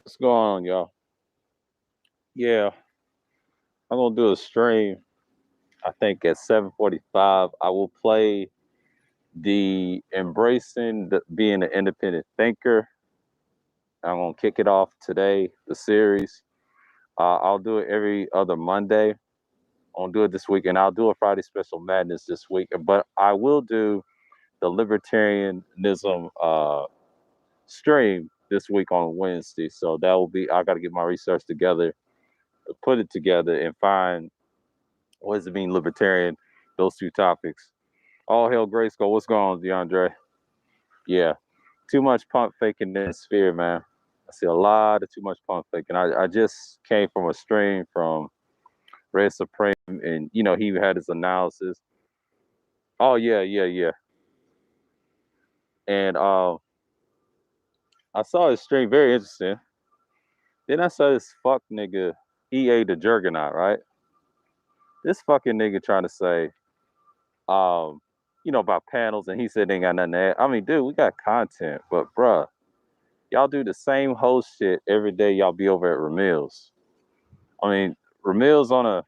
What's going on, y'all? Yeah, I'm gonna do a stream. I think at 7:45, I will play the embracing being an independent thinker. I'm gonna kick it off today, the series. I'll do it every other Monday. I'll do it this week, and I'll do a Friday special madness this week. But I will do the libertarianism stream this week on Wednesday. So that will be. I got to get my research together, put it together, and find what does it mean libertarian? Those two topics. All hell Grayskull. What's going on, DeAndre? Yeah. Too much pump faking in the sphere, man. I see a lot of too much pump faking. I just came from a stream from Red Supreme, and he had his analysis. Oh yeah, yeah, yeah. And I saw his stream, very interesting. Then I saw this fuck nigga EA the Juggernaut, right? This fucking nigga trying to say, um, about panels, and he said they ain't got nothing to add. I mean, dude, we got content, but bruh, y'all do the same host shit every day. Y'all be over at Ramil's. I mean, Ramil's on a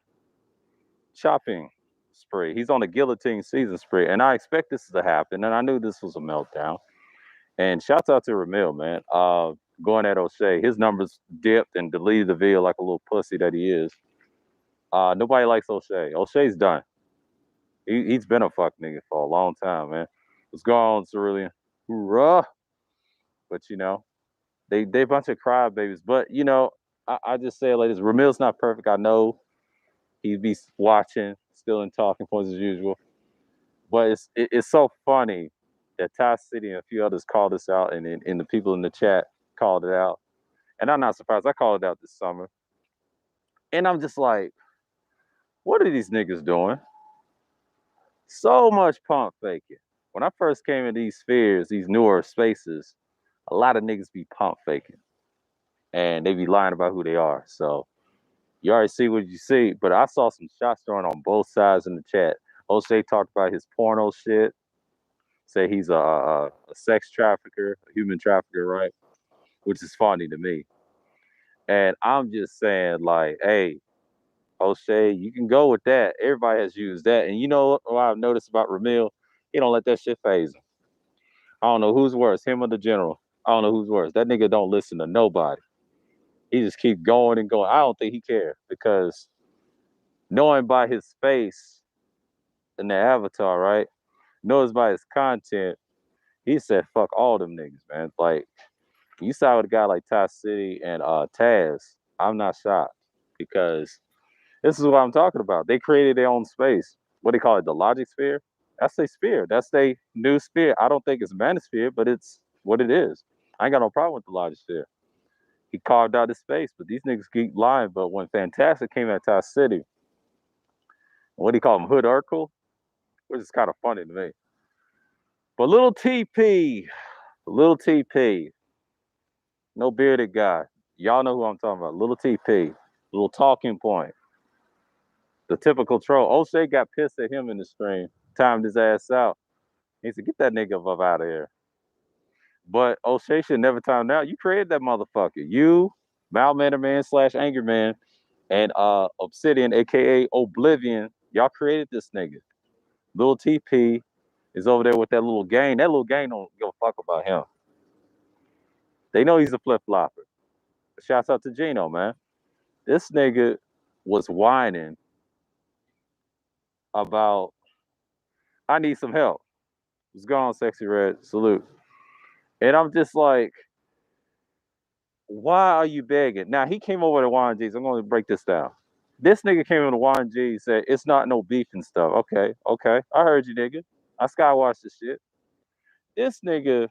chopping spree. He's on a guillotine season spree, and I expect this to happen. And I knew this was a meltdown. And shouts out to Ramil, man. Going at O'Shea, his numbers dipped and deleted the video like a little pussy that he is. Nobody likes O'Shea. O'Shea's done. He's been a fuck nigga for a long time, man. What's going on, Cerulean? Hoorah! But they a bunch of crybabies. But I just say it like this: Ramil's not perfect. I know he'd be watching, still in talking points as usual. But it's so funny that Ty City and a few others called us out, and the people in the chat called it out. And I'm not surprised. I called it out this summer, and I'm just like, what are these niggas doing? So much pump faking. When I first came in these spheres, these newer spaces, a lot of niggas be pump faking, and they be lying about who they are. So you already see what you see, but I saw some shots thrown on both sides in the chat. O'Shea talked about his porno shit, say he's a sex trafficker, a human trafficker, right? Which is funny to me. And I'm just saying, like, hey, O'Shea, you can go with that. Everybody has used that. And you know what I've noticed about Ramil? He don't let that shit phase him. I don't know who's worse, him or the general. I don't know who's worse. That nigga don't listen to nobody. He just keep going and going. I don't think he cares because knowing by his face in the avatar, right? Knows by his content, he said, fuck all them niggas, man. Like, you saw with a guy like Ty City and Taz, I'm not shocked because this is what I'm talking about. They created their own space. What do they call it? The logic sphere? That's their sphere. That's their new sphere. I don't think it's manosphere, but it's what it is. I ain't got no problem with the logic sphere. He carved out his space, but these niggas keep lying. But when Fantastic came at Ty City, what do you call him? Hood Urkel? Which is kind of funny to me. But little TP, no bearded guy. Y'all know who I'm talking about. Little TP, little talking point. The typical troll. O'Shea got pissed at him in the stream, timed his ass out. He said, get that nigga up out of here. But O'Shea should never time out. You created that motherfucker. You, Malmander Man slash Anger Man, and Obsidian, aka Oblivion, y'all created this nigga. Little TP is over there with that little gang. That little gang don't give a fuck about him. They know he's a flip flopper. Shouts out to Gino, man. This nigga was whining about, I need some help. What's going on, Sexy Red? Salute. And I'm just like, why are you begging? Now, he came over to Warren G's. I'm going to break this down. This nigga came over to Warren G and said, it's not no beef and stuff. Okay, okay. I heard you, nigga. I skywatched this shit. This nigga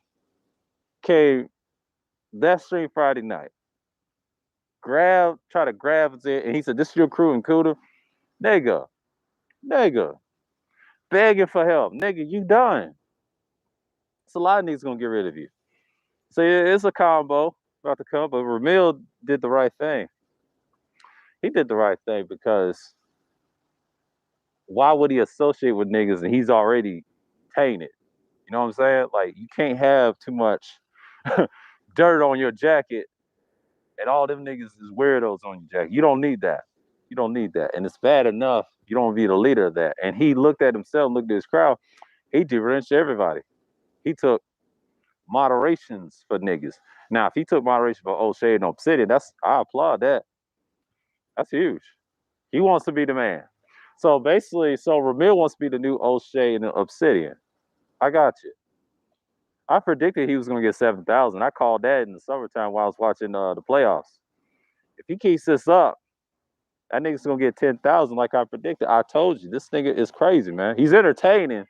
came that stream Friday night. Try to grab it, and he said, this is your crew and Cuda. Nigga, begging for help. Nigga, you done. It's a lot of niggas gonna get rid of you. So it's a combo about to come, but Ramil did the right thing. He did the right thing because why would he associate with niggas and he's already tainted? You know what I'm saying? Like you can't have too much dirt on your jacket And all them niggas is weirdos on you, Jack. You don't need that. You don't need that. And it's bad enough you don't be the leader of that. And he looked at himself, looked at his crowd. He differentiated everybody. He took moderations for niggas. Now, if he took moderation for O'Shea and Obsidian, I applaud that. That's huge. He wants to be the man. So basically, Ramil wants to be the new O'Shea and the Obsidian. I got you. I predicted he was going to get 7,000. I called that in the summertime while I was watching the playoffs. If he keeps this up, that nigga's going to get 10,000 like I predicted. I told you, this nigga is crazy, man. He's entertaining.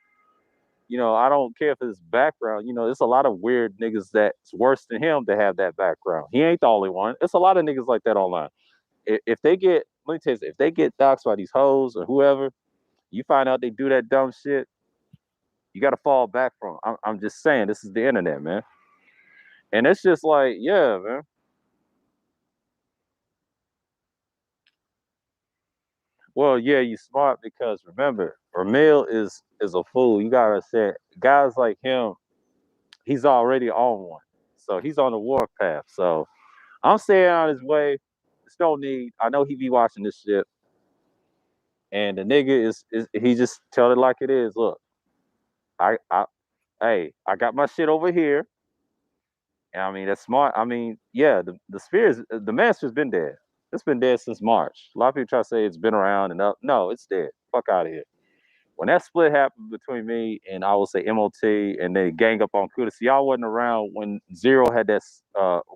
I don't care if his background, there's a lot of weird niggas that's worse than him to have that background. He ain't the only one. It's a lot of niggas like that online. If they get, let me tell you, if they get doxxed by these hoes or whoever, you find out they do that dumb shit, you got to fall back from. I'm just saying, this is the internet, man. And it's just like, yeah, man. Well, yeah, you smart because remember, Ramil is a fool. You gotta say, guys like him, he's already on one, so he's on the warpath. So I'm staying on his way. There's no need. I know he be watching this shit, and the nigga is he just tell it like it is. Look, hey, I got my shit over here. And I mean, that's smart. I mean, yeah, the spheres, the master's been dead. It's been dead since March. A lot of people try to say it's been around and up. No, it's dead. Fuck out of here. When that split happened between me and I will say MOT and they gang up on Kuda, see, y'all wasn't around when Zero had that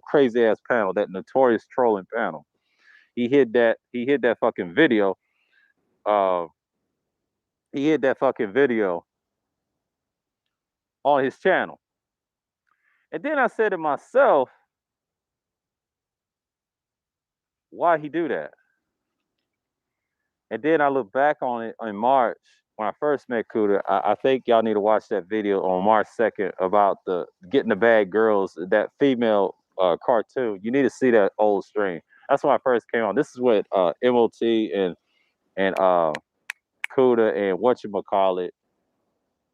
crazy ass panel, that notorious trolling panel. He hid that fucking video. Uh, he hid that fucking video on his channel. And then I said to myself, why he do that? And then I look back on it in March when I first met Kuda. I think y'all need to watch that video on March 2nd about the getting the bad girls, that female cartoon. You need to see that old stream. That's when I first came on. This is what MOT and Kuda and whatchamacallit,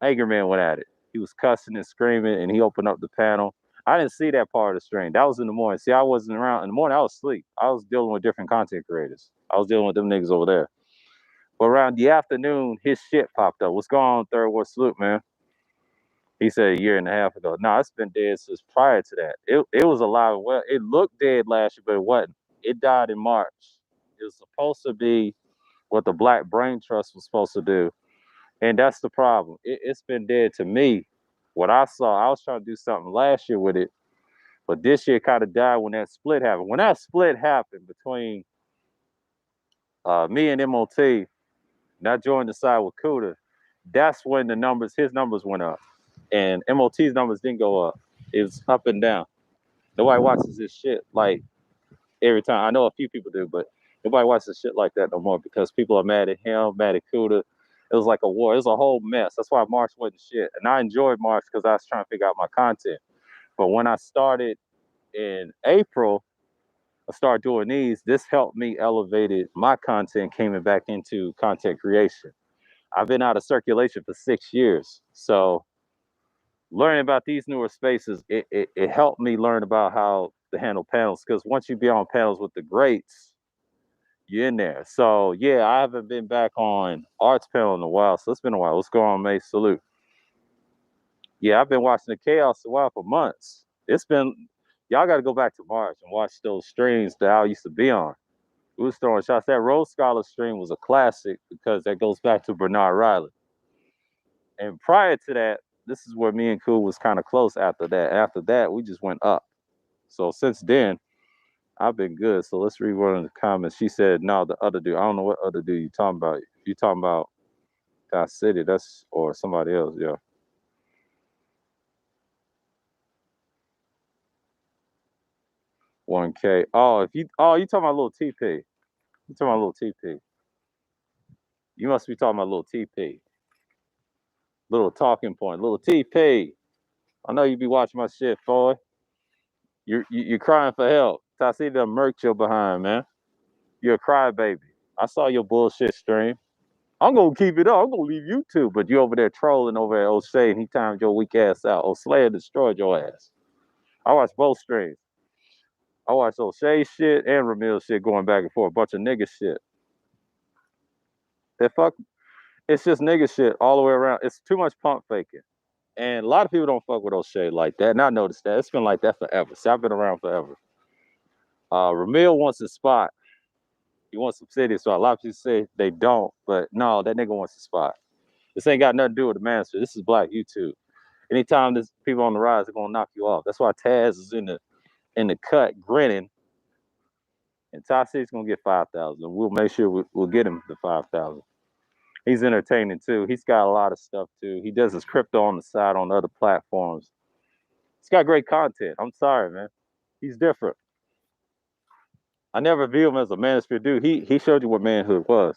Angerman went at it. He was cussing and screaming, and he opened up the panel. I didn't see that part of the stream. That was in the morning. See, I wasn't around in the morning. I was asleep. I was dealing with different content creators. I was dealing with them niggas over there. But around the afternoon, his shit popped up. What's going on, Third Ward Salute, man? He said a year and a half ago. No, it's been dead since prior to that. It was alive. Well, it looked dead last year, but it wasn't. It died in March. It was supposed to be what the Black Brain Trust was supposed to do. And that's the problem. It's been dead to me. What I saw, I was trying to do something last year with it, but this year kind of died when that split happened. When that split happened between me and MOT, and I joined the side with Kuda, that's when his numbers went up. And MOT's numbers didn't go up. It was up and down. Nobody watches this shit like every time. I know a few people do, but nobody watches shit like that no more because people are mad at him, mad at Kuda. It was like a war. It was a whole mess. That's why March wasn't shit. And I enjoyed March because I was trying to figure out my content. But when I started in April, I started doing these. This helped me elevated my content, came back into content creation. I've been out of circulation for 6 years. So learning about these newer spaces, it helped me learn about how to handle panels. Because once you be on panels with the greats, you're in there. So yeah, I haven't been back on arts panel in a while. So it's been a while. What's going on, May? Salute. Yeah, I've been watching the chaos a while for months. It's been y'all got to go back to March and watch those streams that I used to be on. We was throwing shots. That Rose Scholar stream was a classic because that goes back to Bernard Riley. And prior to that, this is where me and Cool was kind of close after that. After that, we just went up. So since then, I've been good. So let's read one of the comments. She said, no, the other dude. I don't know what other dude you talking about. If you talking about God City, that's or somebody else, yeah. $1K. Oh, you talking about little TP. You talking about little TP. You must be talking about little TP. Little talking point. Little TP. I know you be watching my shit, boy. You're crying for help. Tassi done murked your behind, man. You're a crybaby. I saw your bullshit stream. I'm gonna keep it up. I'm gonna leave you too. But you over there trolling over at O'Shea and he timed your weak ass out. O'Slayer destroyed your ass. I watched both streams. I watched O'Shea shit and Ramil shit going back and forth. A bunch of nigga shit. That fuck. It's just nigga shit all the way around. It's too much pump faking. And a lot of people don't fuck with O'Shea like that. And I noticed that. It's been like that forever. See, I've been around forever. Ramil wants a spot. He wants some city. So a lot of people say they don't. But no, that nigga wants a spot. This ain't got nothing to do with the master. This is Black YouTube. Anytime there's people on the rise, they're gonna knock you off. That's why Taz is in the cut grinning. And Ty City's gonna get 5,000. We'll make sure we'll get him the 5,000. He's entertaining too. He's got a lot of stuff too. He does his crypto on the side on other platforms. He's got great content. I'm sorry, man. He's different. I never view him as a manosphere dude. He showed you what manhood was.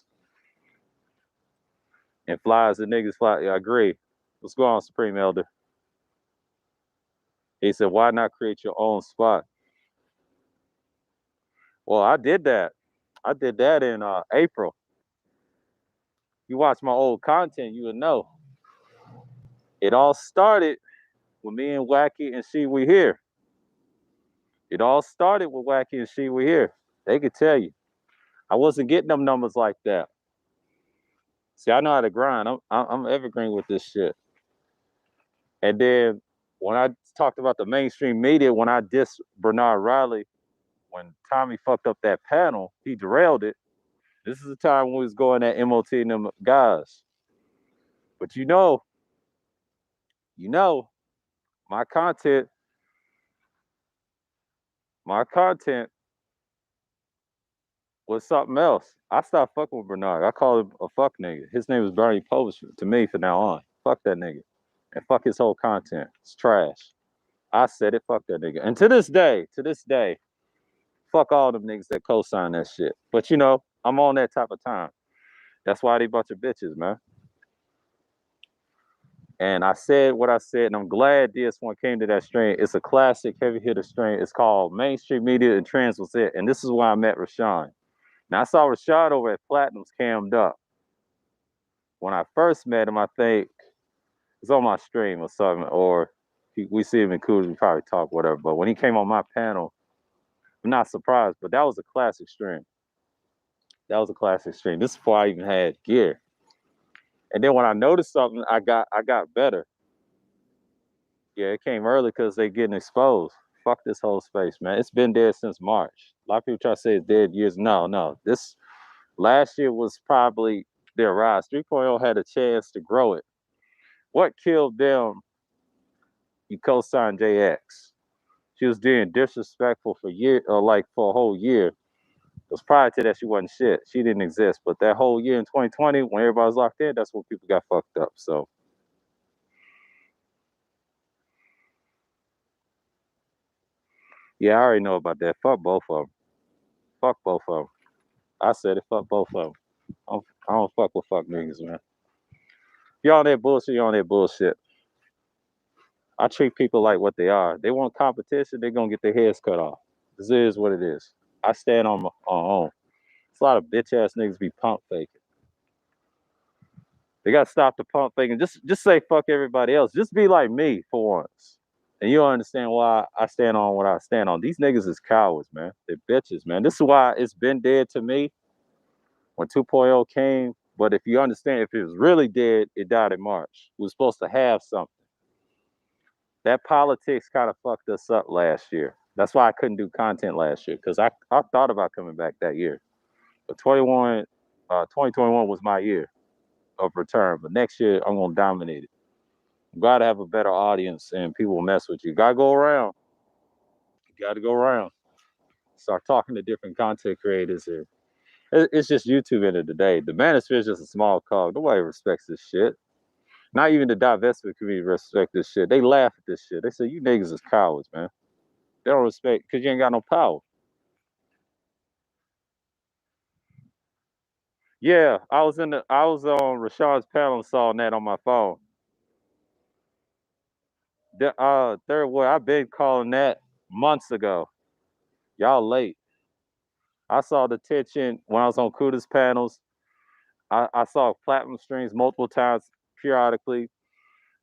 And flies and niggas fly. Yeah, I agree. What's going on, Supreme Elder? He said, why not create your own spot? Well, I did that. I did that in April. You watch my old content, you would know. It all started with me and Wacky and She We Here. It all started with Wacky and She We Here. They could tell you. I wasn't getting them numbers like that. See, I know how to grind. I'm evergreen with this shit. And then when I talked about the mainstream media, when I dissed Bernard Riley, when Tommy fucked up that panel, he derailed it. This is the time when we was going at MOT and them guys. But you know, my content was something else. I stopped fucking with Bernard. I call him a fuck nigga. His name is Bernie Povich to me from now on. Fuck that nigga. And fuck his whole content. It's trash. I said it, fuck that nigga. And to this day, fuck all them niggas that co-sign that shit. But you know, I'm on that type of time. That's why they bunch of bitches, man. And I said what I said, and I'm glad DS1 came to that strain. It's a classic heavy hitter strain. It's called Mainstream Media and Trends Was It. And this is why I met Rashawn. Now I saw Rashad over at Platinum's cammed up. When I first met him, I think it was on my stream or something, or we see him in Coolers, we probably talk, whatever. But when he came on my panel, I'm not surprised, but that was a classic stream. That was a classic stream. This is before I even had gear. And then when I noticed something, I got better. Yeah, it came early because they getting exposed. Fuck this whole space, man. It's been dead since March. A lot of people try to say it's dead years. No. This last year was probably their rise. 3.0 had a chance to grow it. What killed them? You co-signed JX. She was being disrespectful for for a whole year. Because prior to that, she wasn't shit. She didn't exist. But that whole year in 2020, when everybody was locked in, that's when people got fucked up. So, yeah, I already know about that. Fuck both of them. Fuck both of them. I said it. Fuck both of them. I don't fuck with fuck niggas, man. You on that bullshit, you on that bullshit. I treat people like what they are. They want competition, they're going to get their heads cut off. This is what it is. I stand on my own. It's a lot of bitch ass niggas be pump faking. They got to stop the pump faking. Just say fuck everybody else. Just be like me for once. And you'll understand why I stand on what I stand on. These niggas is cowards, man. They're bitches, man. This is why it's been dead to me when 2.0 came. But if you understand, if it was really dead, it died in March. We were supposed to have something. That politics kind of fucked us up last year. That's why I couldn't do content last year, because I thought about coming back that year. But 2021 was my year of return. But next year, I'm going to dominate it. You got to have a better audience and people will mess with you. Got to go around. You got to go around. Start talking to different content creators here. It's just YouTube end of the day. The manosphere is just a small cog. Nobody respects this shit. Not even the divestment community respect this shit. They laugh at this shit. They say, you niggas is cowards, man. They don't respect because you ain't got no power. Yeah, I was on Rashad's panel and saw that on my phone. The third word, I've been calling that months ago. Y'all late. I saw the tension when I was on Kuda's panels. I saw platinum streams multiple times periodically.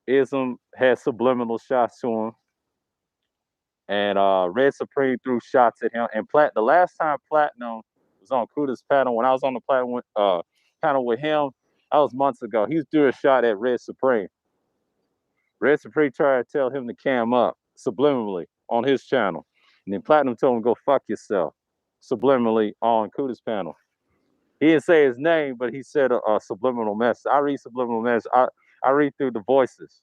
Ism had subliminal shots to him. And Red Supreme threw shots at him. And the last time Platinum was on Kuda's panel, when I was on the Platinum panel with him, that was months ago. He threw a shot at Red Supreme. Red Supreme tried to tell him to cam up subliminally on his channel. And then Platinum told him, go fuck yourself, subliminally on Kuda's panel. He didn't say his name, but he said a subliminal message. I read subliminal message. I read through the voices.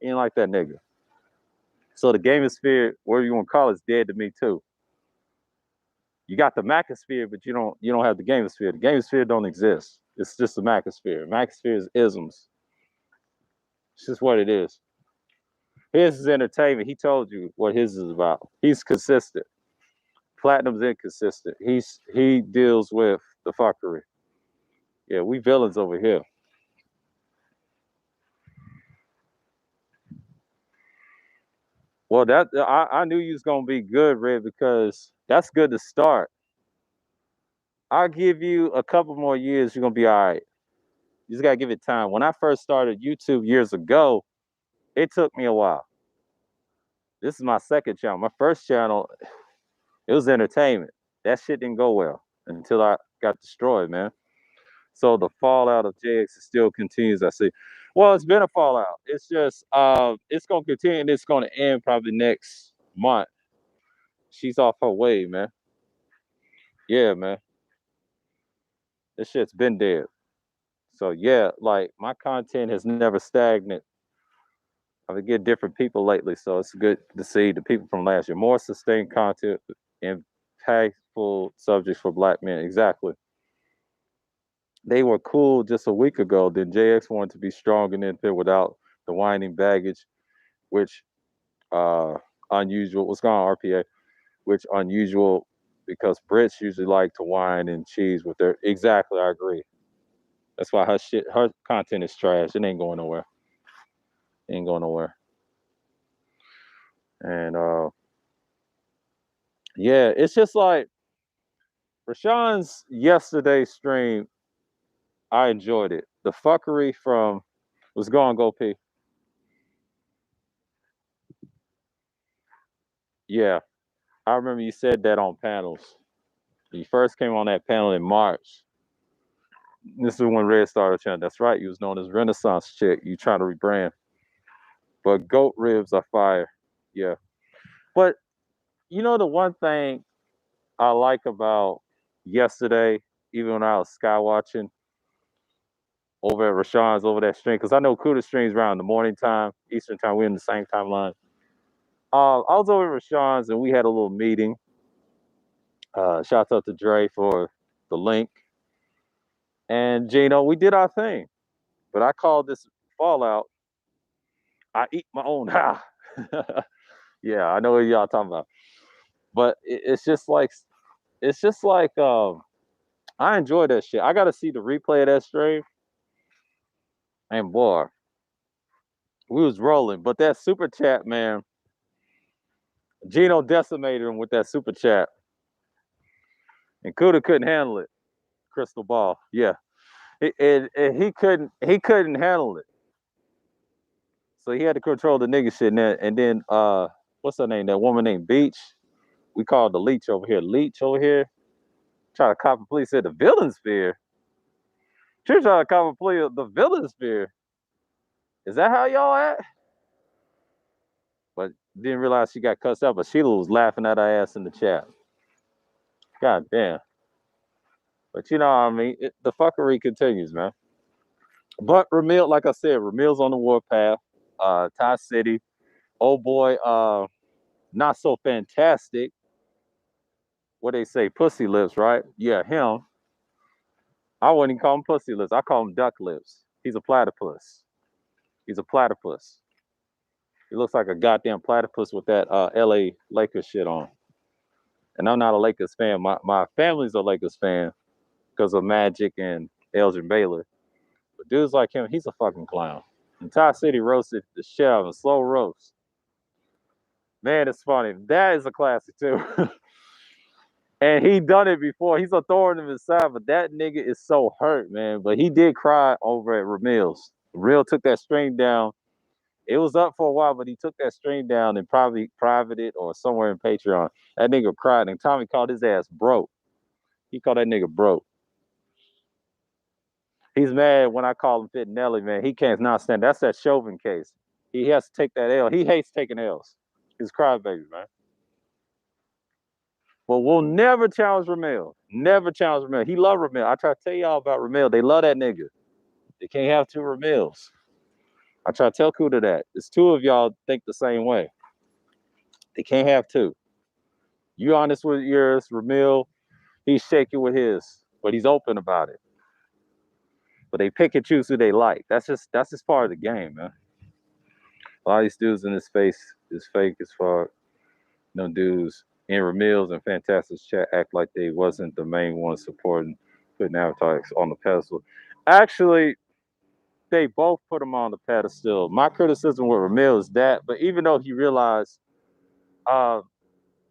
He ain't like that nigga. So the gamosphere, whatever you want to call it, is dead to me too. You got the Macosphere, but you don't have the gamosphere. The gamosphere don't exist. It's just the Macosphere. Macosphere is isms. It's just what it is. His is entertainment. He told you what his is about. He's consistent. Platinum's inconsistent. He deals with the fuckery. Yeah, we villains over here. Well, that I knew you was gonna be good, Red, because that's good to start. I'll give you a couple more years, you're gonna be all right. You just gotta give it time. When I first started YouTube years ago, it took me a while. This is my second channel. My first channel, it was entertainment. That shit didn't go well until I got destroyed, man. So the fallout of JX still continues, I see. Well, it's been a fallout. It's just it's gonna continue and it's gonna end probably next month. She's off her way, man. Yeah, man. This shit's been dead. So yeah, like my content has never stagnant. I've been getting different people lately, so it's good to see the people from last year. More sustained content, impactful subjects for Black men. Exactly. They were cool just a week ago. Then JX wanted to be strong and fit without the whining baggage, which unusual. What's going on, RPA? Which unusual because Brits usually like to whine and cheese with their. Exactly, I agree. That's why her content is trash. It ain't going nowhere. It ain't going nowhere. And yeah, it's just like Rashawn's yesterday stream. I enjoyed it. The fuckery from was going go P. Yeah, I remember you said that on panels. You first came on that panel in March. This is when Red started channel. That's right. You was known as Renaissance Chick. You trying to rebrand. But goat ribs are fire. Yeah. But you know the one thing I like about yesterday, even when I was sky watching over at Rashawn's over that stream, because I know Kuda streams around the morning time, Eastern time. We're in the same timeline. I was over at Rashawn's and we had a little meeting. Shouts out to Dre for the link. And Gino, we did our thing. But I called this fallout. I eat my own ha. Yeah, I know what y'all talking about. But it's just like I enjoy that shit. I gotta see the replay of that stream. And boy, we was rolling. But that super chat, man, Gino decimated him with that super chat. And Kuda couldn't handle it. Crystal ball. Yeah. And he couldn't handle it. So he had to control the nigga shit. And then what's her name? That woman named Beach. We called the leech over here. Leech over here. Try to cop a plea. Said the villain spear. She was trying to cop a plea of the villain spear. Is that how y'all at? But didn't realize she got cussed out. But Sheila was laughing at her ass in the chat. God damn. But you know what I mean? The fuckery continues, man. But Ramil, like I said, Ramil's on the warpath. Ty City. Oh boy, not so fantastic. What they say, pussy lips, right? Yeah, him. I wouldn't even call him pussy lips. I call him duck lips. He's a platypus. He's a platypus. He looks like a goddamn platypus with that LA Lakers shit on. And I'm not a Lakers fan. My family's a Lakers fan because of Magic and Elgin Baylor. But dudes like him, he's a fucking clown. And Ty City roasted the shit out of him, slow roast. Man, it's funny. That is a classic too. And he done it before. He's a thorn in his side, but that nigga is so hurt, man. But he did cry over at Ramil's. Real took that string down It was up for a while, but he took that stream down and probably private it or somewhere in Patreon. That nigga cried, and Tommy called his ass broke. He called that nigga broke. He's mad when I call him Fittinelli, man. He can't not stand. That's that Chauvin case. He has to take that L. He hates taking L's. He's a crybaby, man. But we'll never challenge Ramel. Never challenge Ramel. He love Ramel. I try to tell y'all about Ramel. They love that nigga. They can't have two Ramels. I try to tell Kuda that. It's two of y'all think the same way. They can't have two. You honest with yours, Ramel, he's shaky with his, but he's open about it. But they pick and choose who they like. That's just part of the game, man. A lot of these dudes in this space is fake as fuck. No dudes in Ramil's and Fantastic's chat act like they wasn't the main ones supporting putting Avatar on the pedestal. Actually, they both put him on the pedestal. My criticism with Ramil is that, but even though he realized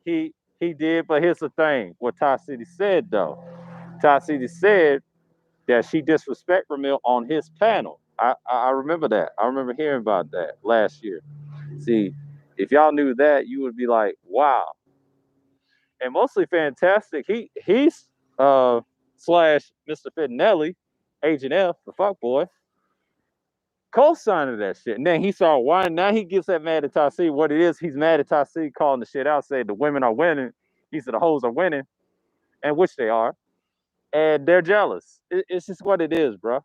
he did, but here's the thing, what Ty City said though. Ty City said that she disrespect Ramil on his panel. I remember that. I remember hearing about that last year. See, if y'all knew that, you would be like, wow. And mostly Fantastic. He's slash Mr. Fittinelli, Agent F, the fuck boy, co-signing that shit. And then he saw why. Now he gets that mad at Tassi. What it is, he's mad at Tassi calling the shit out, saying the women are winning. He said the hoes are winning, and which they are. And they're jealous. It's just what it is, bro.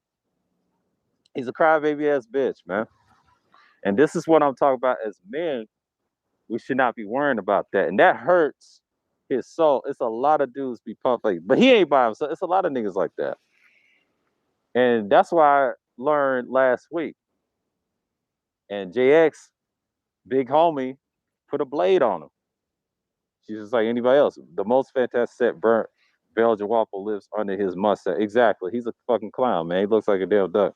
He's a crybaby ass bitch, man. And this is what I'm talking about as men. We should not be worrying about that. And that hurts his soul. It's a lot of dudes be pump fake, but he ain't by himself. It's a lot of niggas like that. And that's why I learned last week. And JX, big homie, put a blade on him. She's just like anybody else. The most fantastic set burnt. Belgian Waffle lives under his mustache. Exactly. He's a fucking clown, man. He looks like a damn duck.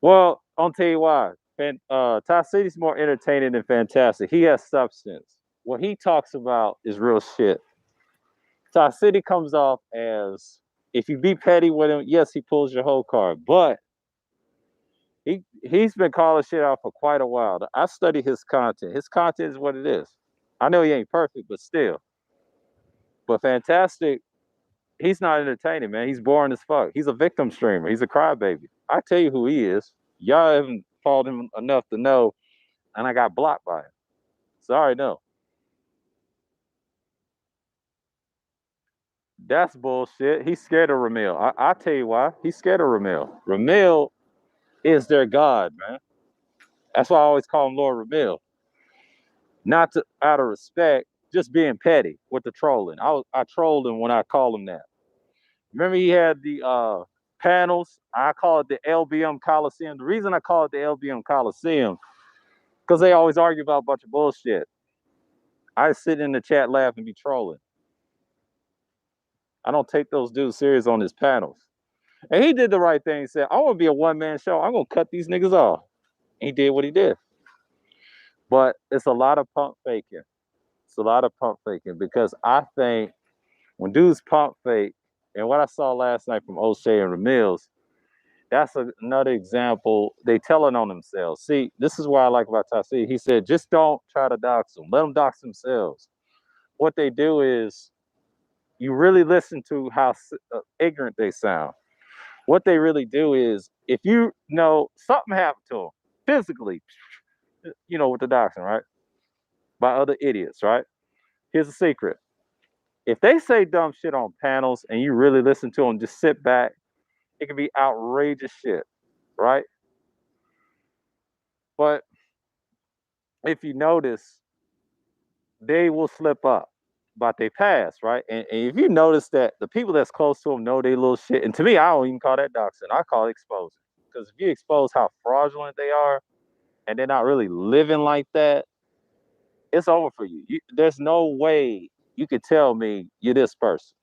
Well, I'll tell you why. Ty City's more entertaining than Fantastic. He has substance. What he talks about is real shit. Ty City comes off as, if you be petty with him, yes, he pulls your whole card. But he's been calling shit out for quite a while. I study his content. His content is what it is. I know he ain't perfect, but still. But Fantastic, he's not entertaining, man. He's boring as fuck. He's a victim streamer. He's a crybaby. I tell you who he is. Y'all haven't followed him enough to know, and I got blocked by him. Sorry, no. That's bullshit. He's scared of Ramil. I tell you why. He's scared of Ramil. Ramil is their god, man. That's why I always call him Lord Ramil. Not to, out of respect, just being petty with the trolling. I trolled him when I called him that. Remember he had the panels? I call it the LBM Coliseum. The reason I call it the LBM Coliseum, because they always argue about a bunch of bullshit. I sit in the chat, laugh, and be trolling. I don't take those dudes serious on his panels. And he did the right thing. He said, I want to be a one-man show. I'm going to cut these niggas off. And he did what he did. But it's a lot of pump faking. It's a lot of pump faking because I think when dudes pump fake, and what I saw last night from O'Shea and Ramils, that's another example. They telling on themselves. See, this is what I like about Tassi. He said, just don't try to dox them. Let them dox themselves. What they do is you really listen to how ignorant they sound. What they really do is, if you know something happened to them physically, you know, with the doxing, right? By other idiots, right? Here's a secret. If they say dumb shit on panels and you really listen to them, just sit back, it can be outrageous shit, right? But if you notice, they will slip up about their past, right? And if you notice that the people that's close to them know they little shit, and to me, I don't even call that doxing. I call it exposing. Because if you expose how fraudulent they are and they're not really living like that, it's over for you. There's no way you could tell me you're this person.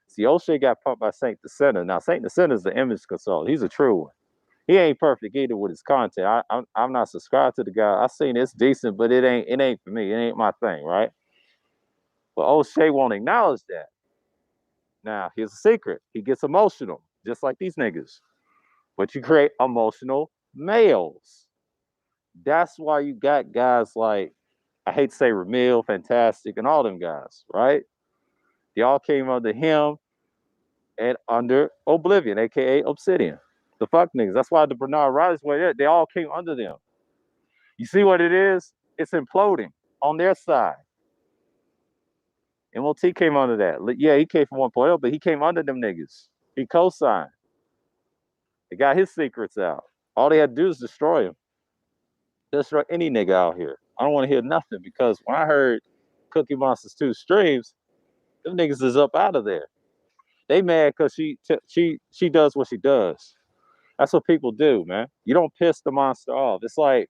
See, O'Shea got pumped by Saint the Sinner. Now, Saint the Sinner is the image consultant. He's a true one. He ain't perfect either with his content. I'm not subscribed to the guy. I seen it's decent, but it ain't for me. It ain't my thing, right? But O'Shea won't acknowledge that. Now, here's a secret. He gets emotional. just like these niggas. But you create emotional males. That's why you got guys like, I hate to say Ramil, Fantastic, and all them guys, right? They all came under him and under Oblivion, aka Obsidian. The fuck niggas. That's why the Bernard Riders were there. They all came under them. You see what it is? It's imploding on their side. MOT came under that. Yeah, he came from 1.0, but he came under them niggas. He co-signed. He got his secrets out. All they had to do is destroy him. Destroy any nigga out here. I don't want to hear nothing because when I heard Cookie Monsters 2 streams, them niggas is up out of there. They mad because she does what she does. That's what people do, man. You don't piss the monster off. It's like,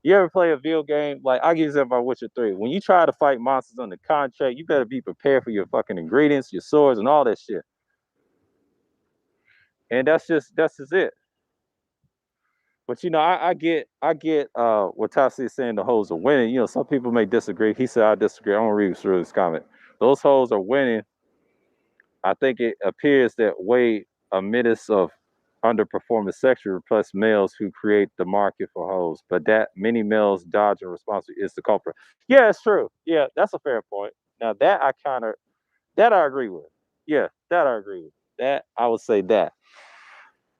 you ever play a video game? Like, I'll give you an example by Witcher 3. When you try to fight monsters under contract, you better be prepared for your fucking ingredients, your swords, and all that shit. And that's just it. But you know, I get what Tassi is saying, the hoes are winning. You know, some people may disagree. He said I disagree. I'm gonna read through this comment. Those hoes are winning. I think it appears that way a menace of underperforming sexually repressed males who create the market for hoes, but that many males dodging responsibility is the culprit. Yeah, it's true. Yeah, that's a fair point. Now that I agree with. Yeah, that I agree with. That I would say that.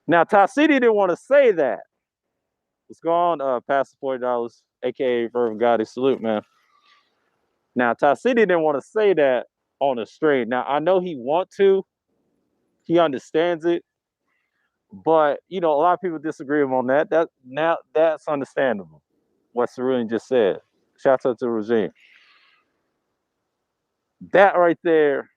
Now Ty City didn't want to say that. What's going on, past $40, aka Verb Gotti, salute, man. Now Ty City didn't want to say that on the stream. Now I know he want to, he understands it, but you know, a lot of people disagree with him on that. That's understandable. What Cerulean just said. Shout out to the regime. That right there,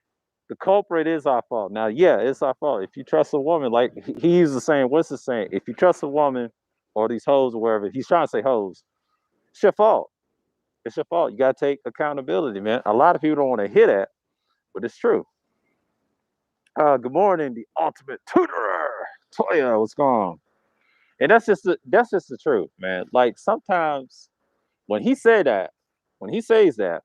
the culprit is our fault. Now, yeah, it's our fault. If you trust a woman, like he's the same. What's the saying? If you trust a woman or these hoes or wherever, he's trying to say hoes. It's your fault. It's your fault. You gotta take accountability, man. A lot of people don't want to hear that, but it's true. Good morning, the ultimate tutorer, Toya. What's going on? And that's just the truth, man. Like sometimes when he said that, when he says that,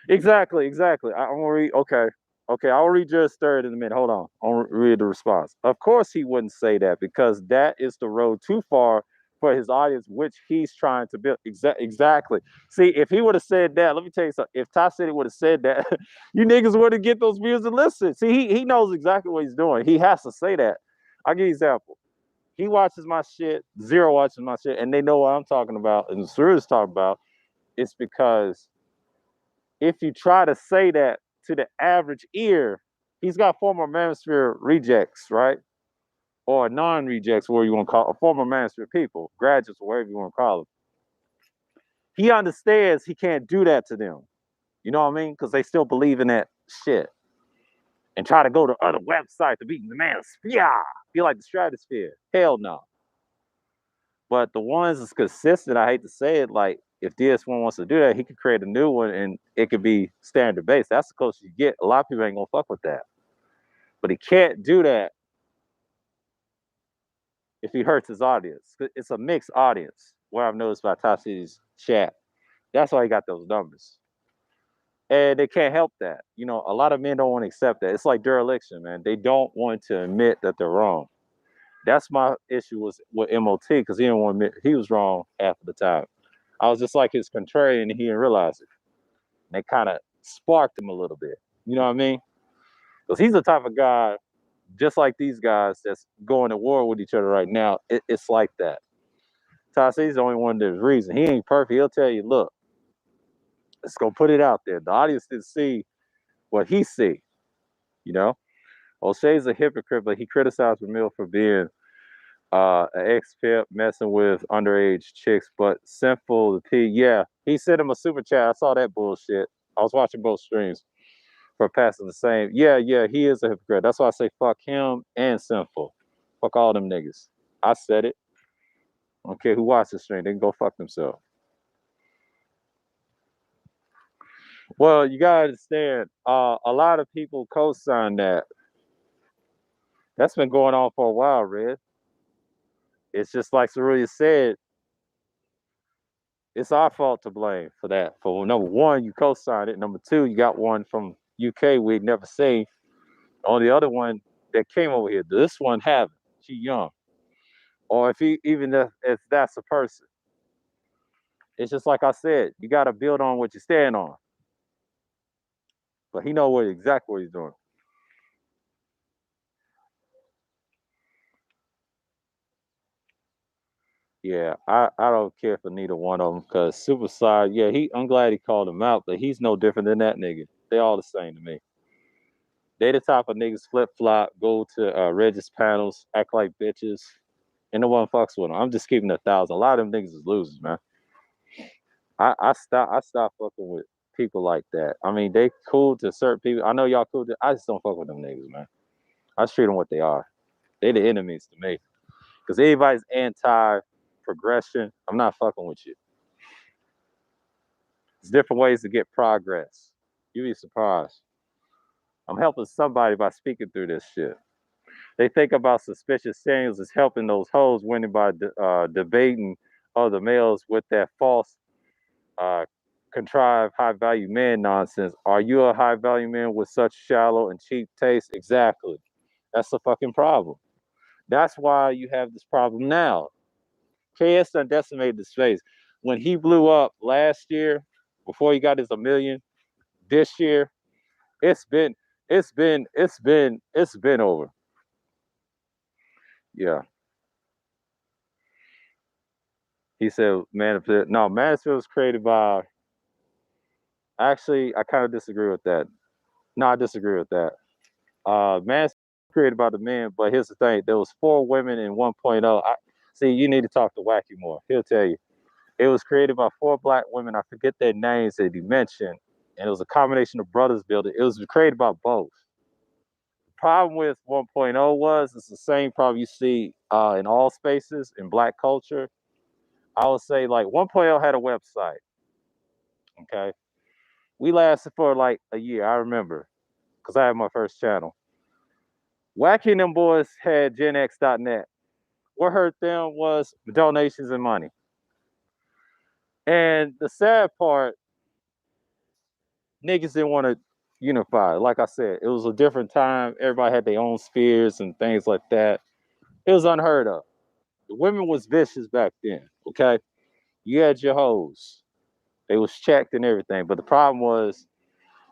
exactly, exactly. I'm gonna read. Okay, okay. I'll read yours third in a minute. Hold on. I'll read the response. Of course, he wouldn't say that because that is the road too far for his audience, which he's trying to build. Exactly. See, if he would have said that, let me tell you something. If Ty City would have said that, you niggas wouldn't get those views and listen. See, he knows exactly what he's doing. He has to say that. I'll give you an example. He watches my shit, Zero watches my shit, and they know what I'm talking about, and Suru is talking about. It's because if you try to say that to the average ear, he's got former manosphere rejects, right? Or non-rejects, whatever you want to call it, or former manosphere people, graduates, whatever you want to call them. He understands he can't do that to them. You know what I mean? Because they still believe in that shit. And try to go to other websites to be the manosphere. Feel like the stratosphere. Hell no. But the ones that's consistent, I hate to say it, like if DS1 wants to do that, he could create a new one and it could be standard base. That's the closest you get. A lot of people ain't gonna fuck with that. But he can't do that if he hurts his audience. It's a mixed audience. What I've noticed by Top City's chat. That's why he got those numbers. And they can't help that. You know, a lot of men don't want to accept that. It's like dereliction, man. They don't want to admit that they're wrong. That's my issue was with MOT because he didn't want to admit he was wrong half of the time. I was just like his contrarian and he didn't realize it. And it kind of sparked him a little bit. You know what I mean? Because he's the type of guy, just like these guys that's going to war with each other right now. It's like that. Tasi's the only one that's reason. He ain't perfect. He'll tell you, look, let's go put it out there. The audience didn't see what he see. You know? O'Shea's a hypocrite, but he criticized Ramil for being an ex-pimp messing with underage chicks, but Sinful the P, yeah, he sent him a super chat. I saw that bullshit. I was watching both streams for passing the same. Yeah, yeah, he is a hypocrite. That's why I say fuck him and Sinful. Fuck all them niggas. I said it. I don't care who watched the stream. They can go fuck themselves. Well, you gotta understand, a lot of people co-sign that. That's been going on for a while, Red. It's just like Cerulean said, it's our fault to blame for that. For number one, you co-signed it. Number two, you got one from UK we'd never seen. Only other one that came over here. This one haven't. She young. Or if that's a person. It's just like I said, you gotta build on what you stand on. But he know exactly what he's doing. Yeah, I don't care for neither one of them because Superside, yeah, I'm glad he called him out, but he's no different than that nigga. They all the same to me. They the type of niggas flip flop, go to Regis panels, act like bitches, and no one fucks with them. I'm just keeping 1,000. A lot of them niggas is losers, man. I stopped fucking with people like that. I mean, they cool to certain people. I know y'all cool. I just don't fuck with them niggas, man. I just treat them what they are. They the enemies to me. Because anybody's anti progression, I'm not fucking with you. There's different ways to get progress. You'd be surprised. I'm helping somebody by speaking through this shit. They think about suspicious things as helping those hoes winning by debating other males with that false, uh, contrived high value man nonsense. Are you a high value man with such shallow and cheap taste? Exactly. That's the fucking problem. That's why you have this problem now. KS done decimated the space. When he blew up last year, before he got his a million, this year, it's been it's been over. Yeah. He said Manosphere. No, Manosphere was created by, actually I kind of disagree with that. No, I disagree with that. Manosphere was created by the men, but here's the thing. There was 4 women in 1.0. See, you need to talk to Wacky more. He'll tell you. It was created by 4 black women. I forget their names that he mentioned. And it was a combination of brothers building. It was created by both. The problem with 1.0 was it's the same problem you see in all spaces in black culture. I would say like 1.0 had a website. Okay. We lasted for like a year. I remember because I had my first channel. Wacky and them boys had GenX.net. What hurt them was donations and money. And the sad part, niggas didn't want to unify. Like I said, it was a different time. Everybody had their own spheres and things like that. It was unheard of. The women was vicious back then. Okay, you had your hoes. They was checked and everything. But the problem was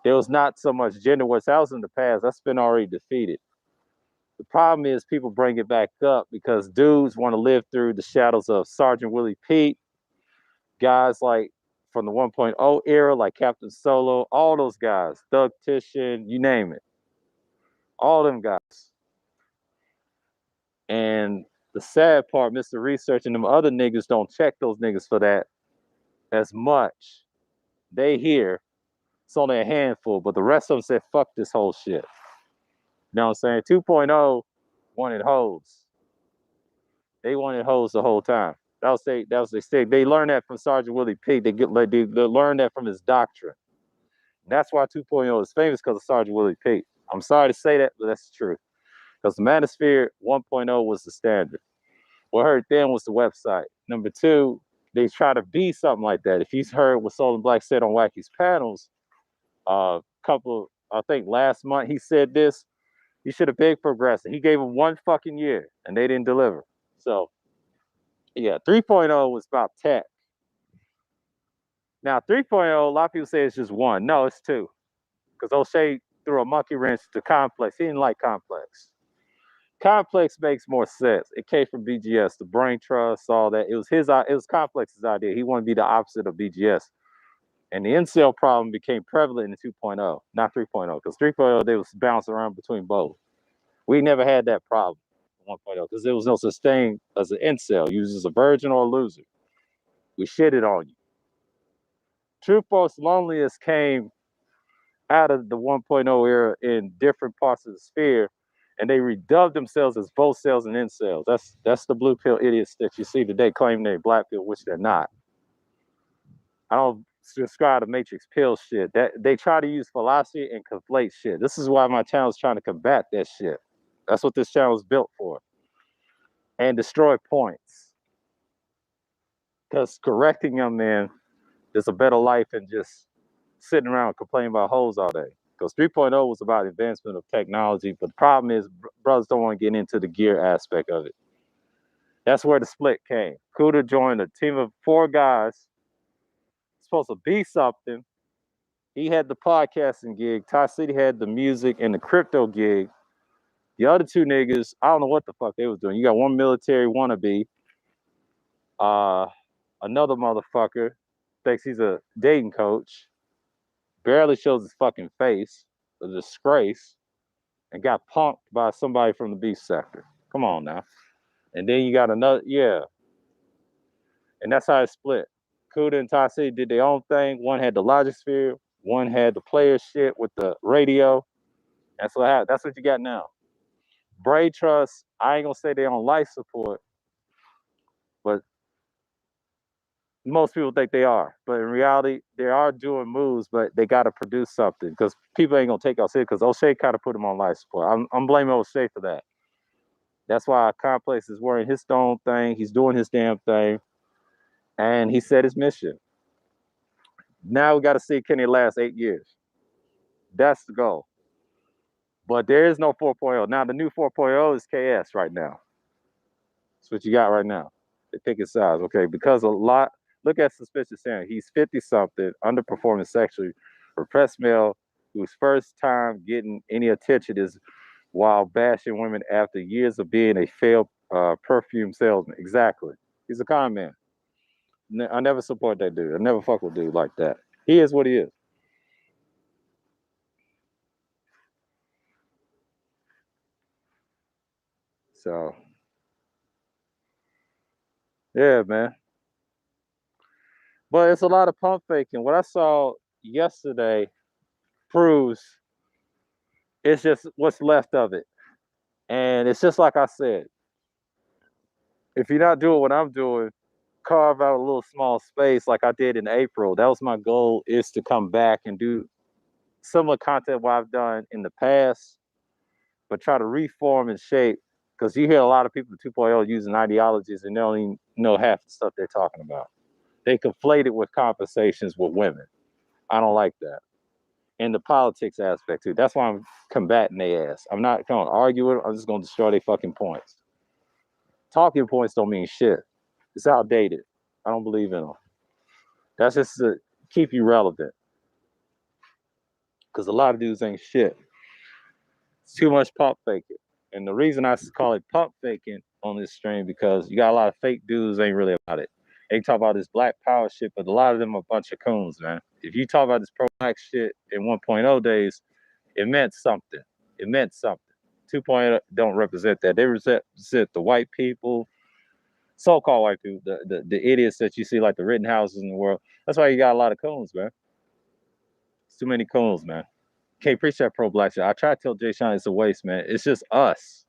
there was not so much gender wars. That was in the past. That's been already defeated. The problem is people bring it back up because dudes want to live through the shadows of Sergeant Willie Pete, guys like from the 1.0 era, like Captain Solo, all those guys, Doug Titian, you name it, all them guys. And the sad part, Mr. Research and them other niggas don't check those niggas for that as much. They hear it's only a handful, but the rest of them said, fuck this whole shit. You know what I'm saying? 2.0 wanted hoes. They wanted hoes the whole time. That was their stick. They learned that from Sergeant Willie Pete. They learned that from his doctrine. And that's why 2.0 is famous because of Sergeant Willie Pete. I'm sorry to say that, but that's the truth. Because the Manosphere 1.0 was the standard. What hurt them was the website. Number 2, they try to be something like that. If he's heard what Soul and Black said on Wacky's panels, I think last month he said this, he should have begged Progressive. He gave him 1 fucking year and they didn't deliver. So, yeah, 3.0 was about tech. Now, 3.0, a lot of people say it's just 1. No, it's 2. Because O'Shea threw a monkey wrench to Complex. He didn't like Complex. Complex makes more sense. It came from BGS, the brain trust, all that. It was Complex's idea. He wanted to be the opposite of BGS. And the incel problem became prevalent in 2.0, not 3.0. Because 3.0, they was bouncing around between both. We never had that problem in 1.0 because there was no such thing as an incel. You was just a virgin or a loser. We shitted on you. True Force Loneliness came out of the 1.0 era in different parts of the sphere, and they redubbed themselves as both cells and incels. That's the blue pill idiots that you see today claiming they're black pill, which they're not. I don't subscribe to Matrix pill shit. That they try to use philosophy and conflate shit. This is why my channel is trying to combat that shit. That's what this channel is built for. And destroy points. Because correcting young men is a better life than just sitting around complaining about hoes all day. Because 3.0 was about advancement of technology, but the problem is brothers don't want to get into the gear aspect of it. That's where the split came. Kuda joined a team of 4 guys, supposed to be something. He had the podcasting gig. Ty City had the music and the crypto gig. The other 2 niggas, I don't know what the fuck they was doing. You got one military wannabe. Another motherfucker thinks he's a dating coach. Barely shows his fucking face. A disgrace. And got punked by somebody from the beef sector. Come on now. And then you got another, yeah. And that's how it split. Kuda and Ty City did their own thing. One had the Logic Sphere. One had the player shit with the radio. That's what happened. That's what you got now. Braid Trust, I ain't gonna say they on life support, but most people think they are. But in reality, they are doing moves, but they got to produce something because people ain't gonna take us serious. Because O'Shea kind of put them on life support. I'm blaming O'Shea for that. That's why Complex is wearing his stone thing. He's doing his damn thing, and he said his mission. Now we got to see can it last 8 years. That's the goal. But there is no 4.0. Now the new 4.0 is KS right now. That's what you got right now. They pick his size, okay? Because a lot. Look at Suspicious Sam. He's 50-something, underperforming sexually, repressed male whose first time getting any attention is while bashing women after years of being a failed perfume salesman. Exactly. He's a con man. I never support that dude. I never fuck with dude like that. He is what he is. So, yeah, man. But it's a lot of pump faking. What I saw yesterday proves it's just what's left of it. And it's just like I said, if you're not doing what I'm doing, carve out a little small space like I did in April. That was my goal, is to come back and do similar content what I've done in the past, but try to reform and shape. Because you hear a lot of people 2.0 using ideologies and they don't even know half the stuff they're talking about. They conflate it with conversations with women. I don't like that. And the politics aspect too. That's why I'm combating their ass. I'm not going to argue with them. I'm just going to destroy their fucking points. Talking points don't mean shit. It's outdated. I don't believe in them. That's just to keep you relevant. Because a lot of dudes ain't shit. It's too much pump faking. And the reason I call it pump faking on this stream, because you got a lot of fake dudes ain't really about it. They talk about this black power shit, but a lot of them are a bunch of coons, man. If you talk about this pro-black shit in 1.0 days, it meant something. It meant something. 2.0 don't represent that. They represent the white people, so-called white people, the idiots that you see like the Rittenhouses in the world. That's why you got a lot of coons, man. It's too many coons, man. Can't preach that pro-black shit. I try to tell Jay Sean it's a waste, man. It's just us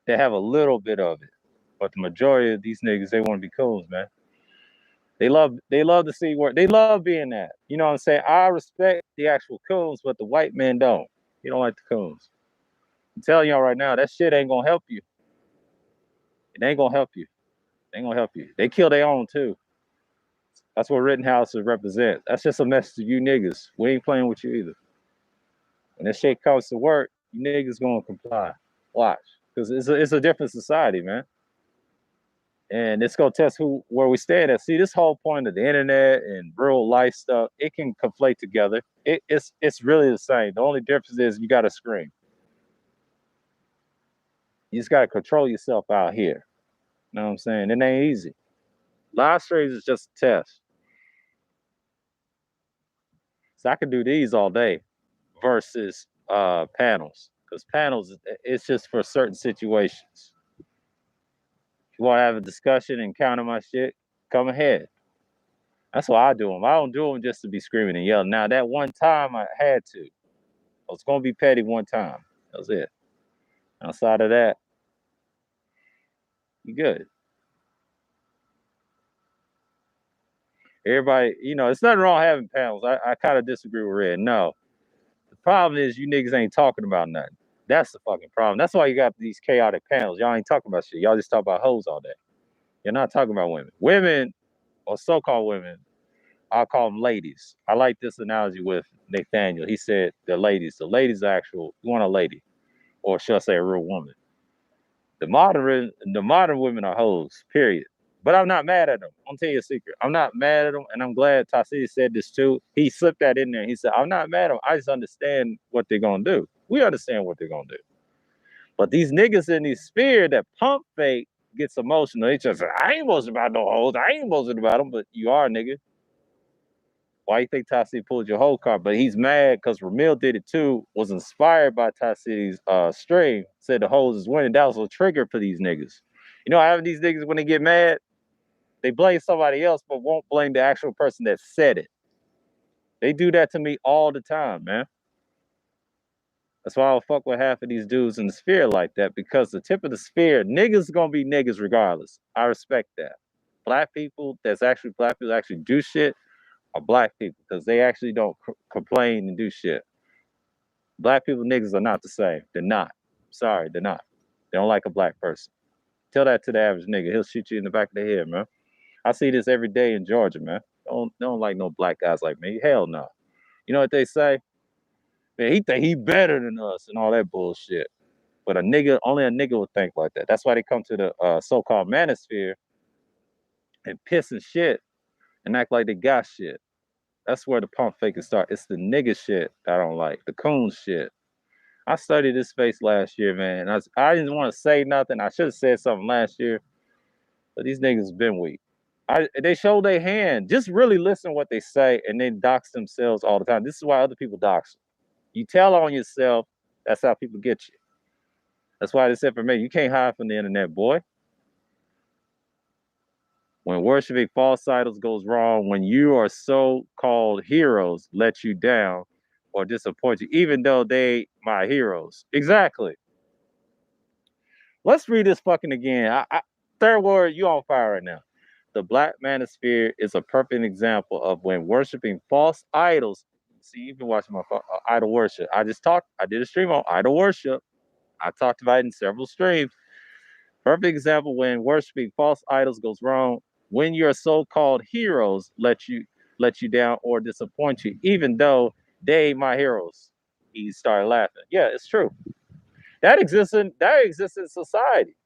that have a little bit of it. But the majority of these niggas, they want to be coons, man. They love to see where they love being at. You know what I'm saying? I respect the actual coons, but the white men don't. You don't like the coons. I'm telling y'all right now, that shit ain't gonna help you. It ain't gonna help you. It ain't gonna help you. They kill their own too. That's what Rittenhouse represent. That's just a message to you niggas. We ain't playing with you either. When that shit comes to work, you niggas gonna comply. Watch, because it's a different society, man. And it's gonna test where we stand at. See, this whole point of the internet and real life stuff, it can conflate together. It's really the same. The only difference is you gotta scream. You just gotta control yourself out here. You know what I'm saying? It ain't easy. Live streams is just a test. So I can do these all day versus panels. Because panels, it's just for certain situations. If you want to have a discussion and counter my shit, come ahead. That's why I do them. I don't do them just to be screaming and yelling. Now, that one time I had to. I was going to be petty one time. That was it. Outside of that, you good. Everybody, you know, it's nothing wrong having panels. I kind of disagree with Red. No. The problem is you niggas ain't talking about nothing. That's the fucking problem. That's why you got these chaotic panels. Y'all ain't talking about shit. Y'all just talk about hoes all day. You're not talking about women. Women, or so-called women, I'll call them ladies. I like this analogy with Nathaniel. He said the ladies. The ladies are actual. You want a lady, or should I say a real woman? The modern women are hoes. Period. But I'm not mad at them. I'm tell you a secret. I'm not mad at them, and I'm glad Tassidi said this too. He slipped that in there. He said, "I'm not mad at them. I just understand what they're gonna do. We understand what they're gonna do." But these niggas in these sphere that pump fake gets emotional. They just say, "I ain't boasting about no hoes. I ain't boasting about them." But you are, nigga. Why you think Tassidi pulled your whole card? But he's mad because Ramil did it too. Was inspired by Tassidi's stream. Said the hoes is winning. That was a trigger for these niggas. You know, having these niggas when they get mad, they blame somebody else, but won't blame the actual person that said it. They do that to me all the time, man. That's why I'll fuck with half of these dudes in the sphere like that, because the tip of the sphere, niggas gonna be niggas regardless. I respect that. Black people that's actually black people actually do shit are black people because they actually don't complain and do shit. Black people niggas are not the same. They're not. Sorry, they're not. They don't like a black person. Tell that to the average nigga. He'll shoot you in the back of the head, man. I see this every day in Georgia, man. Don't like no black guys like me. Hell no. You know what they say? Man, he think he better than us and all that bullshit. But only a nigga would think like that. That's why they come to the so-called manosphere and piss and shit and act like they got shit. That's where the pump fakers start. It's the nigga shit I don't like. The coon shit. I studied this space last year, man. I didn't want to say nothing. I should have said something last year, but these niggas been weak. They show their hand. Just really listen what they say and then dox themselves all the time. This is why other people dox you. You tell on yourself, that's how people get you. That's why they said for me, you can't hide from the internet, boy. When worshiping false idols goes wrong, when you are so-called heroes let you down or disappoint you, even though they my heroes. Exactly. Let's read this fucking again. Third word, you on fire right now. The Black Manosphere is a perfect example of when worshiping false idols. See, you've been watching my idol worship. I did a stream on idol worship. I talked about it in several streams. Perfect example when worshiping false idols goes wrong, when your so-called heroes let you down or disappoint you, even though they my heroes. He started laughing. Yeah, it's true. That exists in society,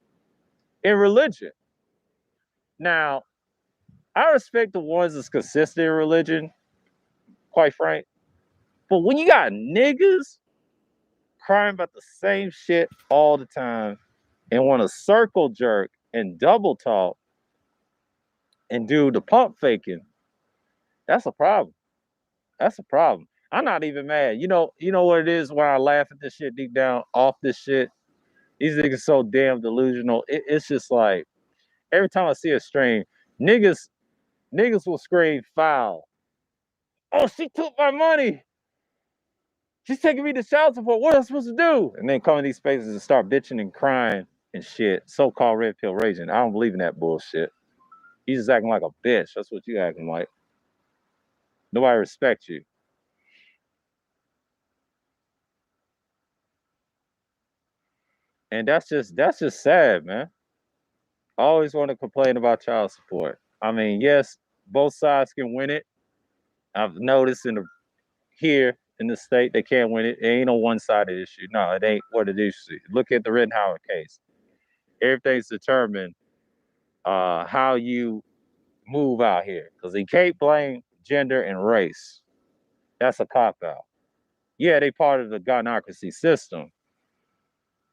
in religion. Now, I respect the ones that's consistent in religion, quite frank. But when you got niggas crying about the same shit all the time and want to circle jerk and double talk and do the pump faking, that's a problem. That's a problem. I'm not even mad. You know what it is when I laugh at this shit deep down off this shit? These niggas so damn delusional. It's just like every time I see a stream, niggas will scream foul. Oh, she took my money. She's taking me to child support. What am I supposed to do? And then come in these spaces and start bitching and crying and shit. So-called red pill raging. I don't believe in that bullshit. You just acting like a bitch. That's what you acting like. Nobody respects you. And that's just sad, man. I always want to complain about child support. I mean, yes, both sides can win it. I've noticed here in the state they can't win it. It ain't a one-sided issue. No, it ain't what it is. Look at the Rittenhouse case. Everything's determined how you move out here because they can't blame gender and race. That's a cop out. Yeah, they part of the gynocracy system,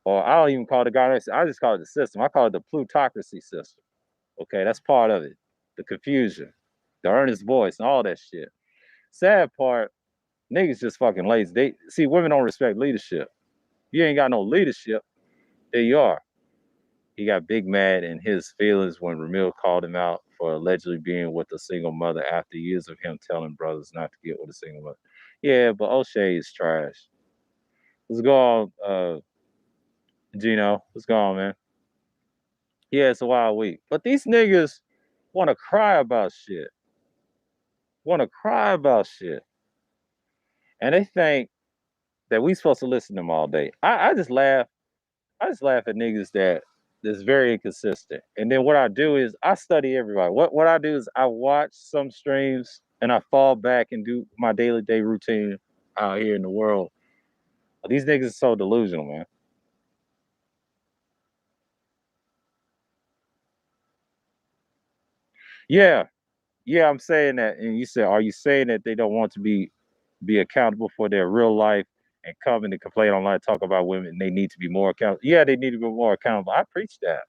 or I don't even call it gynocracy. I just call it the system. I call it the plutocracy system. Okay, that's part of it. The confusion, the earnest voice, and all that shit. Sad part, niggas just fucking lazy. They see women don't respect leadership. You ain't got no leadership. There you are. He got big mad in his feelings when Ramil called him out for allegedly being with a single mother after years of him telling brothers not to get with a single mother. Yeah, but O'Shea is trash. Let's go on, Gino. Let's go on, man. Yeah, it's a wild week. But these niggas want to cry about shit. Want to cry about shit. And they think that we supposed to listen to them all day. I just laugh. I just laugh at niggas that's very inconsistent. And then what I do is I study everybody. What I do is I watch some streams and I fall back and do my daily day routine out here in the world. These niggas are so delusional, man. Yeah, yeah, I'm saying that. And you said, are you saying that they don't want to be accountable for their real life and come and complain online, talk about women? They need to be more accountable. Yeah, they need to be more accountable. I preach that.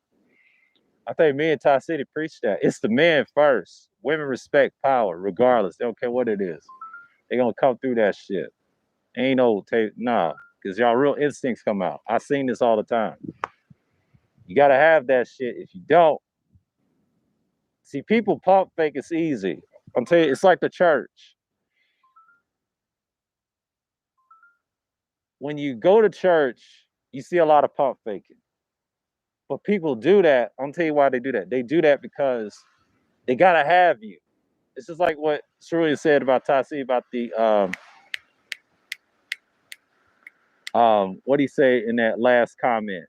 I think me and Ty City preach that. It's the men first. Women respect power, regardless. They don't care what it is. They gonna come through that shit. Ain't no tape, nah, because y'all real instincts come out. I seen this all the time. You gotta have that shit. If you don't, see, people pump fake. It's easy. I'm telling you, it's like the church. When you go to church, you see a lot of pump faking. But people do that. I'm tell you why they do that. They do that because they gotta have you. It's just like what Shirley said about Tasi about the what do you say in that last comment?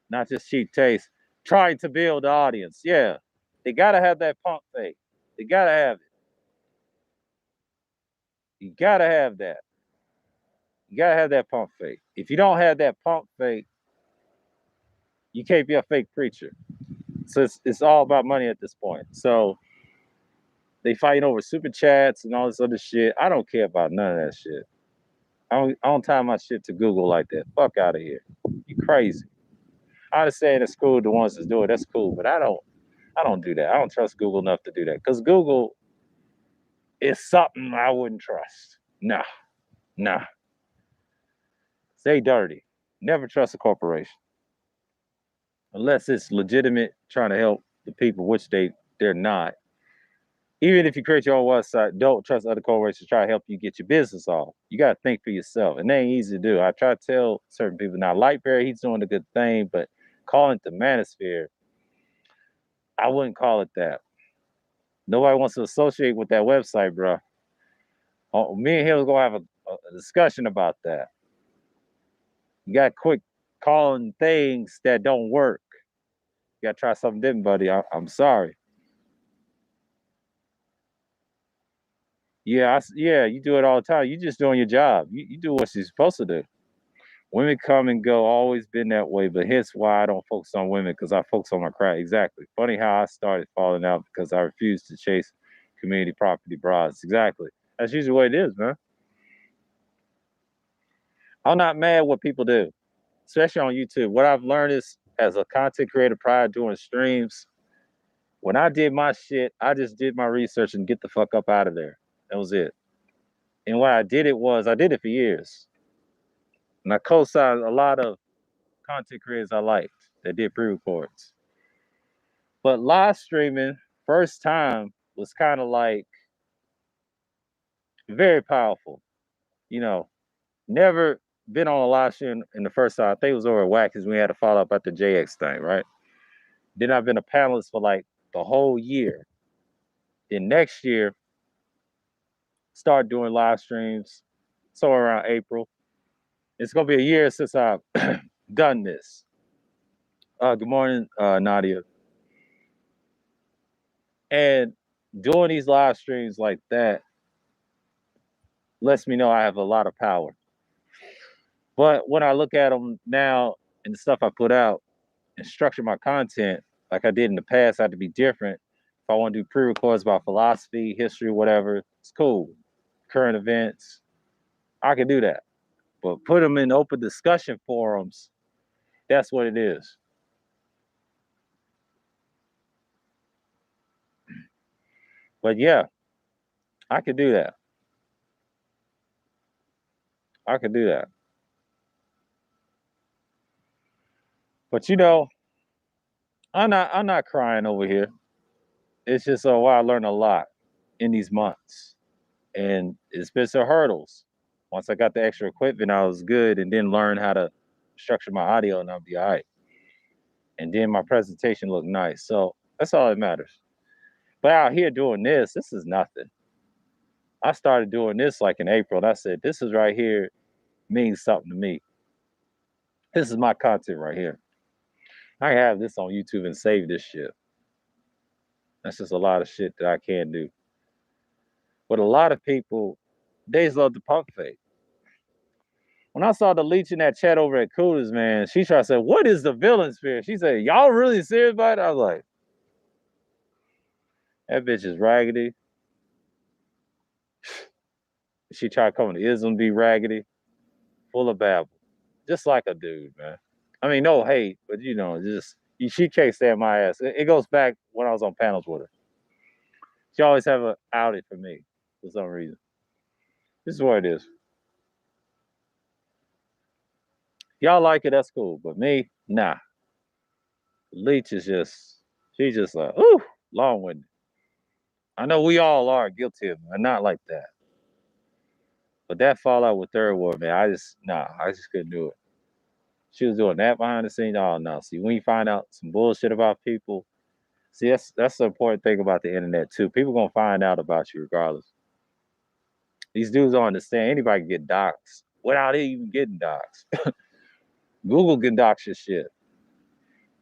Not just cheap taste, trying to build the audience. Yeah, they gotta have that pump fake. They gotta have it. You gotta have that. You gotta have that pump fake. If you don't have that pump fake, you can't be a fake preacher. So it's all about money at this point. So they fighting over super chats and all this other shit. I don't care about none of that shit. I don't tie my shit to Google like that. Fuck out of here. You crazy. I understand it's cool the ones that's doing it, that's cool, but I don't do that. I don't trust Google enough to do that. Because Google is something I wouldn't trust. Nah, nah. Stay dirty. Never trust a corporation. Unless it's legitimate trying to help the people, which they're not. Even if you create your own website, don't trust other corporations to try to help you get your business off. You got to think for yourself, and that ain't easy to do. I try to tell certain people now, Lightbearer, he's doing a good thing, but calling it the Manosphere, I wouldn't call it that. Nobody wants to associate with that website, bro. Oh, me and him was gonna have a discussion about that. You got to quit calling things that don't work. You got to try something different, buddy. I'm sorry. Yeah, yeah, you do it all the time. You just doing your job. You do what you're supposed to do. Women come and go, always been that way, but hence why I don't focus on women because I focus on my craft. Exactly. Funny how I started falling out because I refused to chase community property brides. Exactly. That's usually what it is, man. I'm not mad what people do, especially on YouTube. What I've learned is as a content creator prior to doing streams, when I did my shit, I just did my research and get the fuck up out of there. That was it. And why I did it was I did it for years. And I co-signed a lot of content creators I liked that did pre-records. But live streaming, first time, was kind of like very powerful. You know, never been on a live stream in the first time. I think it was over at Wax because we had to follow up at the JX thing, right? Then I've been a panelist for like the whole year. Then next year, start doing live streams somewhere around April. It's gonna be a year since I've done this. Good morning, Nadia. And doing these live streams like that lets me know I have a lot of power. But when I look at them now and the stuff I put out and structure my content like I did in the past, I had to be different. If I want to do pre-records about philosophy, history, whatever, it's cool. Current events, I can do that. But put them in open discussion forums, that's what it is. But yeah, I could do that. I could do that. But I'm not crying over here. It's just I learned a lot in these months. And it's been some hurdles. Once I got the extra equipment, I was good and then learn how to structure my audio and I'll be all right. And then my presentation looked nice. So that's all that matters. But out here doing this is nothing. I started doing this like in April and I said, this is right here means something to me. This is my content right here. I have this on YouTube and save this shit. That's just a lot of shit that I can't do. But a lot of people, they just love the pump fake. When I saw the leech in that chat over at Coolers, man, she tried to say, "What is the villain spirit?" She said, "Y'all really serious about it?" I was like, "That bitch is raggedy." She tried coming to Islam be raggedy, full of babble, just like a dude, man. I mean, no hate, but just she can't stand my ass. It goes back when I was on panels with her. She always have an outing for me for some reason. This is what it is. Y'all like it, that's cool. But me, nah. Leech is she's just like, ooh, long winded. I know we all are guilty of it, but not like that. But that fallout with Third Ward, man, I just couldn't do it. She was doing that behind the scenes. Oh no. See, when you find out some bullshit about people, see that's the important thing about the internet too. People gonna find out about you regardless. These dudes don't understand anybody can get doxxed without even getting doxxed. Google can dox your shit.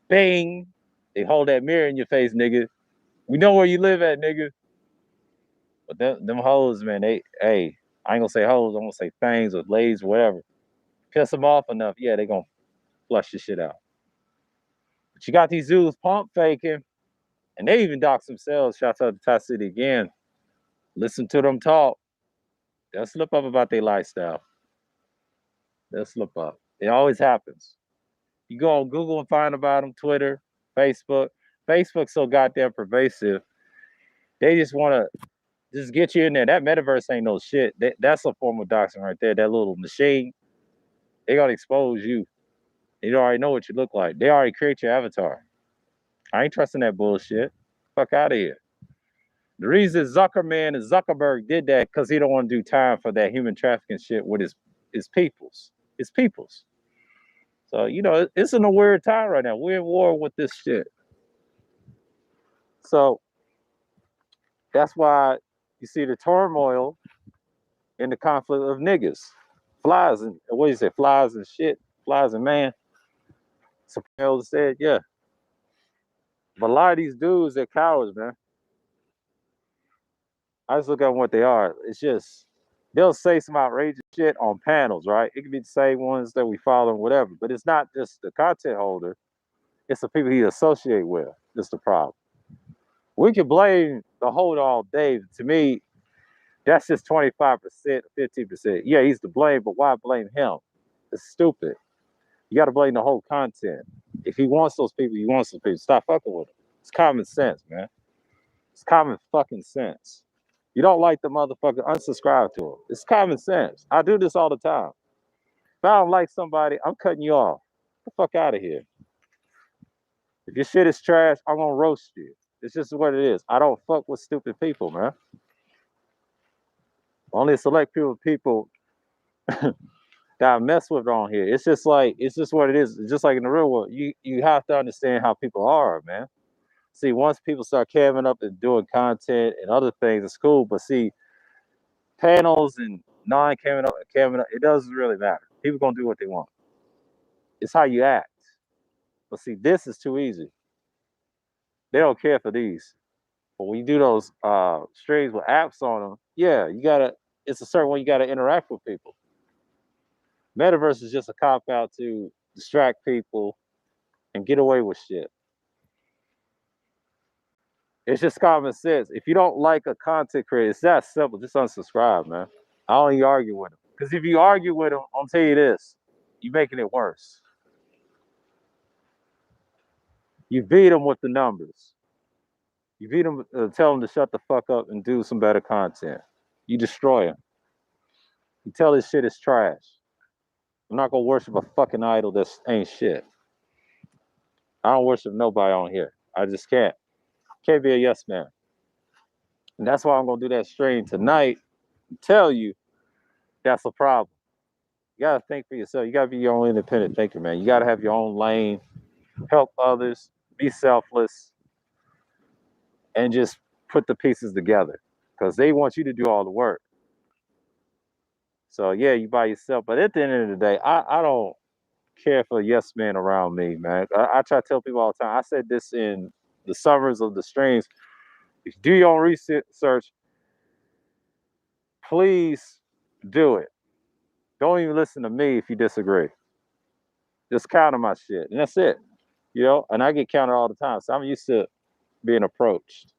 Bing! They hold that mirror in your face, nigga. We know where you live at, nigga. But them hoes, man, I ain't gonna say hoes, I'm gonna say things or ladies, whatever. Piss them off enough, yeah, they gonna flush your shit out. But you got these dudes pump faking, and they even dox themselves. Shouts out to Ty City again. Listen to them talk. They'll slip up about their lifestyle. They'll slip up. It always happens. You go on Google and find about them, Twitter, Facebook. Facebook's so goddamn pervasive. They just want to just get you in there. That metaverse ain't no shit. That's a form of doxing right there. That little machine, they gonna expose you. You already know what you look like. They already create your avatar. I ain't trusting that bullshit. Fuck out of here. The reason Zuckerman and Zuckerberg did that because he don't want to do time for that human trafficking shit with his peoples. His peoples. So, it's in a weird time right now. We're in war with this shit. So that's why you see the turmoil in the conflict of niggas. Flies and what do you say? Flies and shit. Flies and man. Soprano said, yeah. But a lot of these dudes, they're cowards, man. I just look at what they are. It's just they'll say some outrageous shit on panels, right? It could be the same ones that we follow and whatever, but it's not just the content holder, it's the people he associate with. That's the problem. We can blame the holder all day. To me, that's just 25%, 50%. Yeah, he's to blame, but why blame him? It's stupid. You got to blame the whole content. If he wants those people, he wants those people. Stop fucking with him. It's common sense, man. It's common fucking sense. You don't like the motherfucker, unsubscribe to him. It's common sense. I do this all the time. If I don't like somebody, I'm cutting you off. Get the fuck out of here. If your shit is trash, I'm gonna roast you. It's just what it is. I don't fuck with stupid people, man. Only a select people that I mess with on here. It's just what it is. It's just like in the real world. You have to understand how people are, man. See, once people start camming up and doing content and other things, it's cool. But see, panels and non-camming up, it doesn't really matter. People gonna do what they want. It's how you act. But see, this is too easy. They don't care for these. But when you do those streams with apps on them, yeah, it's a certain way you gotta interact with people. Metaverse is just a cop out to distract people and get away with shit. It's just common sense. If you don't like a content creator, it's that simple. Just unsubscribe, man. I don't even argue with them. Because if you argue with them, I'll tell you this, you're making it worse. You beat them with the numbers. You beat them, tell them to shut the fuck up and do some better content. You destroy them. You tell this shit is trash. I'm not gonna worship a fucking idol that ain't shit. I don't worship nobody on here. I just can't. Can't be a yes man. And that's why I'm gonna do that stream tonight and tell you that's a problem. You gotta think for yourself. You gotta be your own independent thinker, man. You gotta have your own lane, help others, be selfless, and just put the pieces together. Because they want you to do all the work. So yeah, you by yourself. But at the end of the day, I don't care for yes men around me, man. I try to tell people all the time. I said this in the summers of the streams. If you do your own research, please do it. Don't even listen to me if you disagree. Just counter my shit, and that's it. And I get countered all the time, so I'm used to being approached.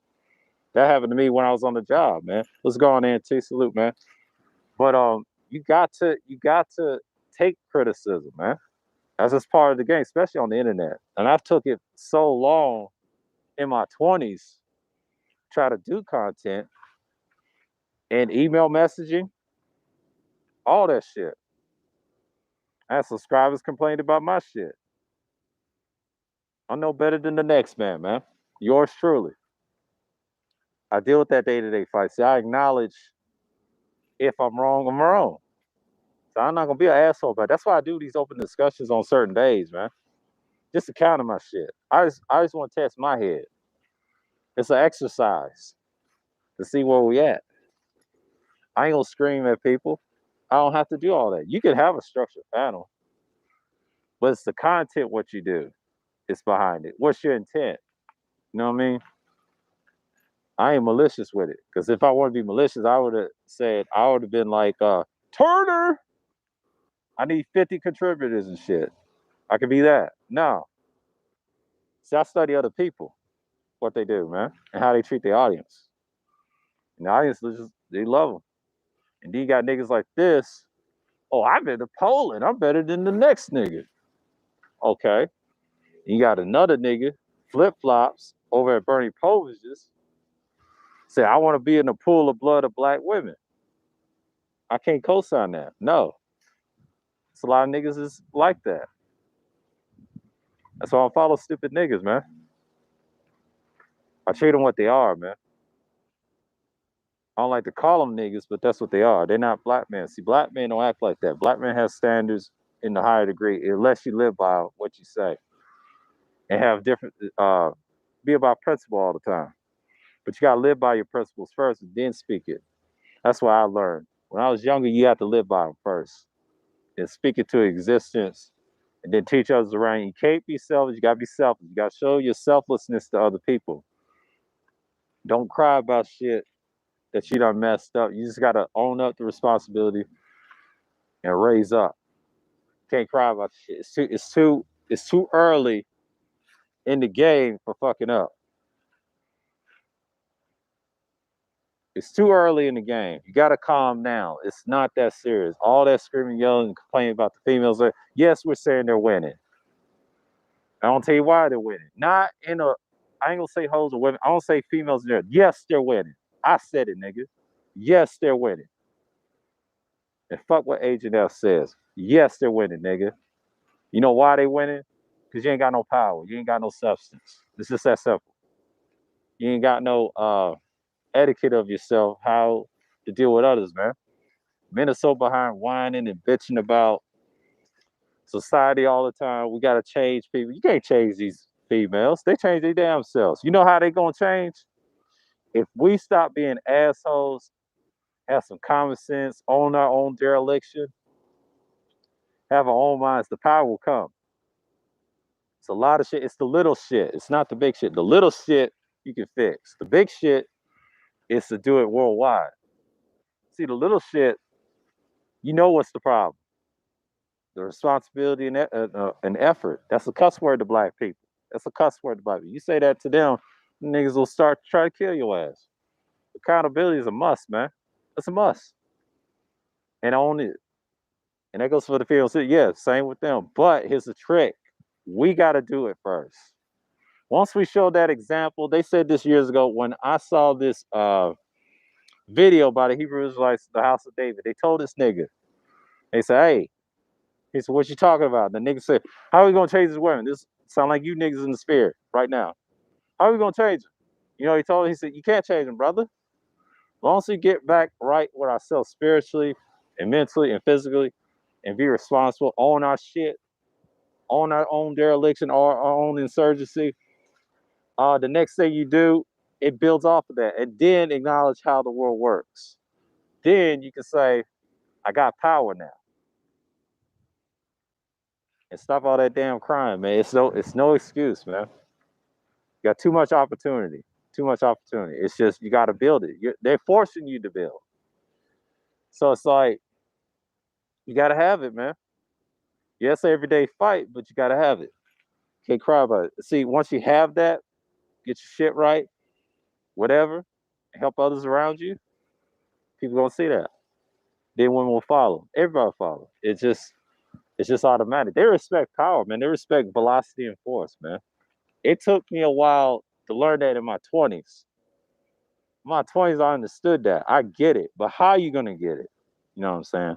That happened to me when I was on the job, man. Let's go on there, T. Salute, man. But you got to take criticism, man. That's just part of the game, especially on the internet. And I've took it so long in my 20s, try to do content and email messaging, all that shit. I had subscribers complained about my shit. I'm no better than the next man. Yours truly. I deal with that day-to-day fight. See, I acknowledge if I'm wrong, I'm wrong. So I'm not gonna be an asshole, but that's why I do these open discussions on certain days, man. Just to counter my shit. I just want to test my head. It's an exercise to see where we at. I ain't gonna scream at people. I don't have to do all that. You can have a structured panel, but it's the content what you do. It's behind it. What's your intent? You know what I mean? I ain't malicious with it. Because if I want to be malicious, I would have been like, Turner, I need 50 contributors and shit. I could be that. No. See, I study other people, what they do, man, and how they treat their audience. And the audience, they love them. And then you got niggas like this. Oh, I've been to Poland. I'm better than the next nigga. Okay. You got another nigga, flip-flops, over at Bernie Povage's, say, I want to be in the pool of blood of black women. I can't co-sign that. No. It's a lot of niggas is like that. That's why I don't follow stupid niggas, man. I treat them what they are, man. I don't like to call them niggas, but that's what they are. They're not black men. See, black men don't act like that. Black men have standards in the higher degree, unless you live by what you say. And have different, be about principle all the time. But you got to live by your principles first and then speak it. That's what I learned. When I was younger, you have to live by them first and speak it to existence and then teach others around you. You can't be selfish. You got to be selfish. You got to show your selflessness to other people. Don't cry about shit that you done messed up. You just got to own up the responsibility and raise up. Can't cry about shit. It's too early in the game for fucking up. It's too early in the game. You got to calm down. It's not that serious. All that screaming, yelling, and complaining about the females. Yes, we're saying they're winning. I don't tell you why they're winning. Not in a, I ain't gonna say hoes or women. I don't say females there. Yes, they're winning. I said it, nigga. Yes, they're winning. And fuck what Agent F says. Yes, they're winning, nigga. You know why they winning? Because you ain't got no power. You ain't got no substance. It's just that simple. You ain't got no etiquette of yourself, how to deal with others, man. Men are so behind whining and bitching about society all the time. We gotta change people. You can't change these females. They change their damn selves. You know how they gonna change? If we stop being assholes, have some common sense, own our own dereliction, have our own minds, the power will come. It's a lot of shit. It's the little shit. It's not the big shit. The little shit you can fix. The big shit is to do it worldwide. See, the little shit, you know what's the problem. The responsibility and effort. That's a cuss word to black people. That's a cuss word to black people. You say that to them, niggas will start to try to kill your ass. Accountability is a must, man. That's a must. And own it. And that goes for the field. Yeah, same with them. But here's the trick. We got to do it first. Once we show that example, they said this years ago when I saw this video by the Hebrew Israelites, the House of David. They told this nigga, they said, hey, he said, what you talking about? The nigga said, how are we going to change this women? This sound like you niggas in the spirit right now. How are we going to change them? You know, he told him, he said, you can't change them, brother. As long as we get back right with ourselves spiritually and mentally and physically and be responsible, own our shit, own our own dereliction, our own insurgency, the next thing you do, it builds off of that. And then acknowledge how the world works. Then you can say, I got power now. And stop all that damn crime, man. It's no excuse, man. You got too much opportunity. Too much opportunity. It's just you got to build it. They're forcing you to build. So it's like you gotta have it, man. Yes, everyday fight, but you gotta have it. Can't cry about it. See, once you have that, get your shit right, whatever, help others around you, people gonna see that. Then women will follow. Everybody will follow. It's just automatic. They respect power, man. They respect velocity and force, man. It took me a while to learn that in my 20s. In my 20s, I understood that. I get it. But how are you gonna get it? You know what I'm saying?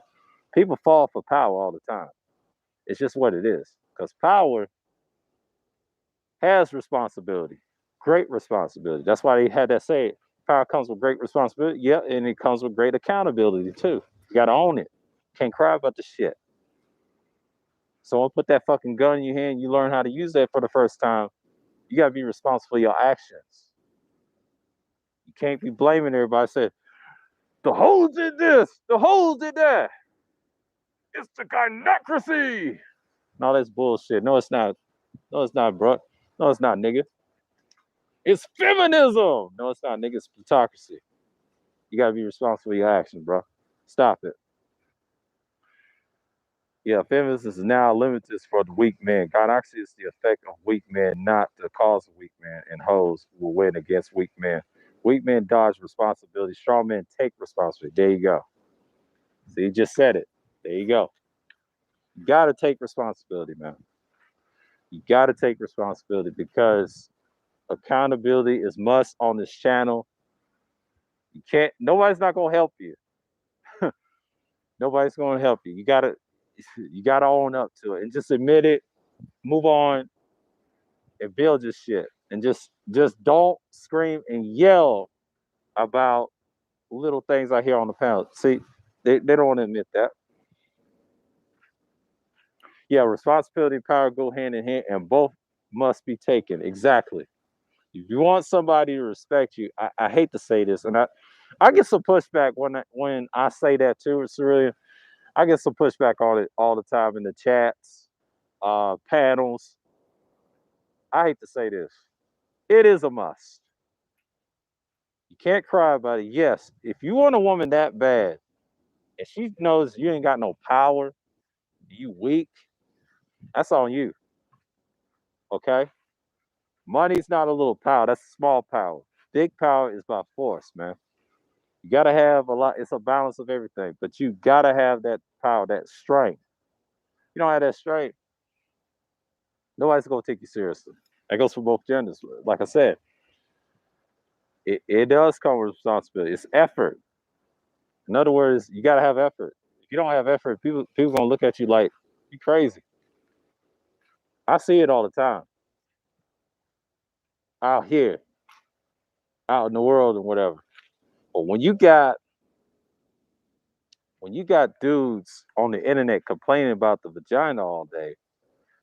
People fall for power all the time. It's just what it is. Because power has responsibility. Great responsibility. That's why they had that say, power comes with great responsibility. Yeah, and it comes with great accountability too. You gotta own it. Can't cry about the shit. Someone put that fucking gun in your hand, you learn how to use that for the first time. You gotta be responsible for your actions. You can't be blaming everybody. Say the holes did this, the holes did that. It's the gynocracy. No, that's bullshit. No, it's not. No, it's not, bro. No, it's not, nigga. It's feminism. No, it's not, nigga. It's plutocracy. You gotta be responsible for your actions, bro. Stop it. Yeah, feminism is now limited for the weak man. Gynocracy is the effect of weak men, not the cause of weak men. And hoes will win against weak men. Weak men dodge responsibility. Strong men take responsibility. There you go. See, you just said it. There you go. You gotta take responsibility, man. You gotta take responsibility because accountability is must on this channel. You can't. Nobody's not gonna help you. Nobody's gonna help you. You gotta. You gotta own up to it and just admit it. Move on and build your shit. And just don't scream and yell about little things I hear on the panel. See, they don't want to admit that. Yeah, responsibility and power go hand in hand, and both must be taken. Exactly. If you want somebody to respect you, I hate to say this, and I get some pushback when I say that too. It's really I get some pushback on it all the time in the chats, panels. I hate to say this. It is a must. You can't cry about it. Yes, if you want a woman that bad, and she knows you ain't got no power, you weak, that's on you. Okay? Money's not a little power, that's small power. Big power is by force, man. You gotta have a lot, it's a balance of everything, but you gotta have that power, that strength. You don't have that strength, nobody's gonna take you seriously. That goes for both genders. Like I said, it does come with responsibility. It's effort. In other words, you gotta have effort. If you don't have effort, people gonna look at you like you crazy. I see it all the time out here, out in the world and whatever. But when you got dudes on the internet complaining about the vagina all day,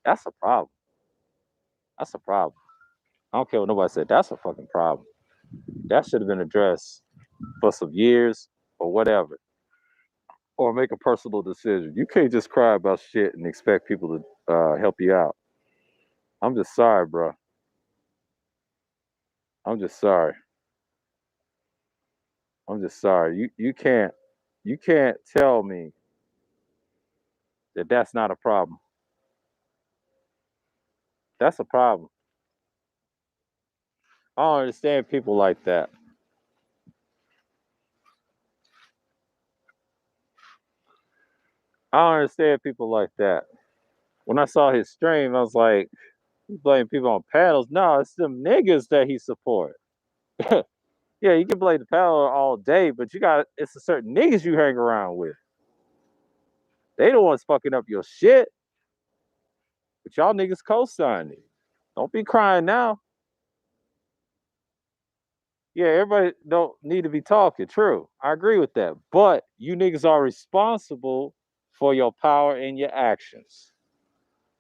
that's a problem. That's a problem. I don't care what nobody said. That's a fucking problem. That should have been addressed for some years or whatever, or make a personal decision. You can't just cry about shit and expect people to help you out. I'm just sorry, bro. I'm just sorry. I'm just sorry. You can't tell me that that's not a problem. That's a problem. I don't understand people like that. I don't understand people like that. When I saw his stream, I was like, you blame people on panels. No, it's them niggas that he support. Yeah, you can blame the panel all day, but it's a certain niggas you hang around with. They the ones fucking up your shit, but y'all niggas co-signing it. Don't be crying now. Yeah, everybody don't need to be talking. True, I agree with that. But you niggas are responsible for your power and your actions.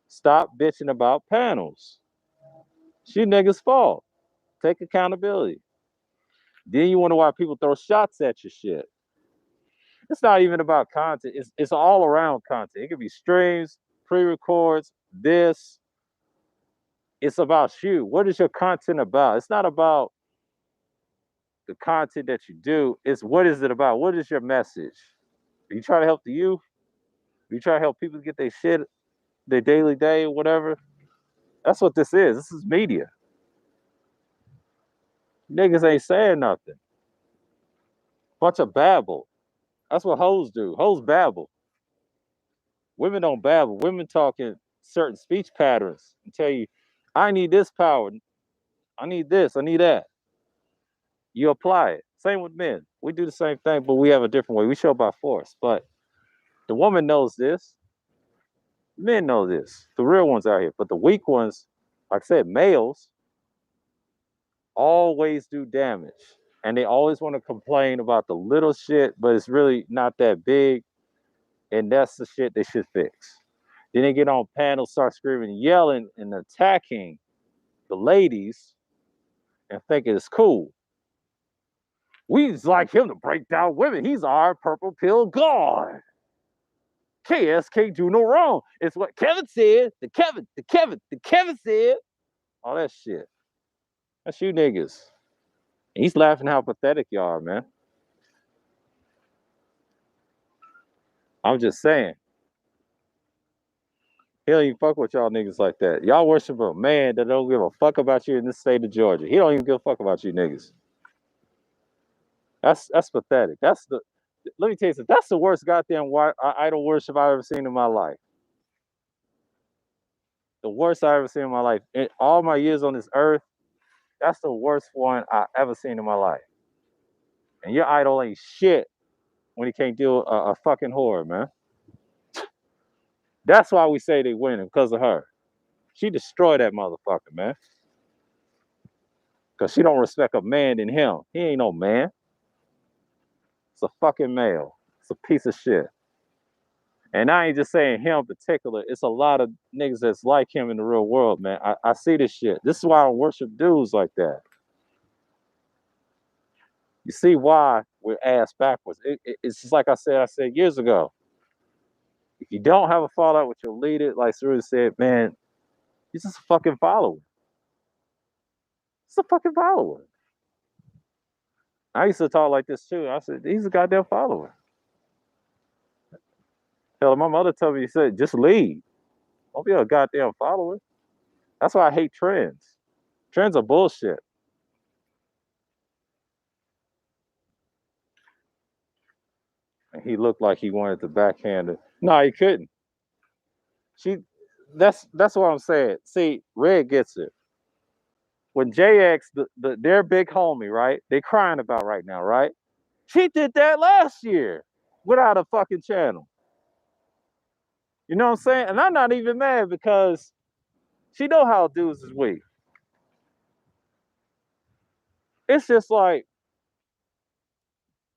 Stop bitching about panels. It's you niggas' fault. Take accountability. Then you wonder why people throw shots at your shit. It's not even about content. It's all around content. It could be streams, pre-records, this. It's about you. What is your content about? It's not about the content that you do. It's what is it about? What is your message? You try to help the youth. You try to help people get their shit, their daily day, whatever. That's what this is. This is media. Niggas ain't saying nothing. Bunch of babble. That's what hoes do. Hoes babble. Women don't babble. Women talking certain speech patterns and tell you, I need this power. I need this. I need that. You apply it. Same with men. We do the same thing, but we have a different way. We show by force. But the woman knows this. Men know this. The real ones out here. But the weak ones, like I said, males, always do damage. And they always want to complain about the little shit, but it's really not that big. And that's the shit they should fix. Then they get on panels, start screaming, yelling, and attacking the ladies and think it's cool. We just like him to break down women. He's our purple pill god. KS can't do no wrong. It's what Kevin said. The Kevin said. All that shit. That's you niggas. And he's laughing how pathetic you are, man. I'm just saying. He don't even fuck with y'all niggas like that. Y'all worship a man that don't give a fuck about you in this state of Georgia. He don't even give a fuck about you niggas. That's pathetic. Let me tell you something. That's the worst goddamn idol worship I've ever seen in my life. The worst I've ever seen in my life. In all my years on this earth, that's the worst one I ever seen in my life. And your idol ain't shit when he can't do a fucking whore, man. That's why we say they winning, because of her. She destroyed that motherfucker, man. Because she don't respect a man in him. He ain't no man. It's a fucking male. It's a piece of shit. And I ain't just saying him in particular. It's a lot of niggas that's like him in the real world, man. I see this shit. This is why I worship dudes like that. You see why we're ass backwards. It's just like I said years ago. If you don't have a fallout with your leader, like Ceruda said, man, he's just a fucking follower. It's a fucking follower. I used to talk like this too. I said, he's a goddamn follower. Hell, my mother told me, she said, just lead. Don't be a goddamn follower. That's why I hate trends. Trends are bullshit. And he looked like he wanted to backhand it. No, he couldn't. That's what I'm saying. See, Red gets it. When JX, their big homie, right? They crying about right now, right? She did that last year without a fucking channel. You know what I'm saying? And I'm not even mad because she know how dudes is weak. It's just like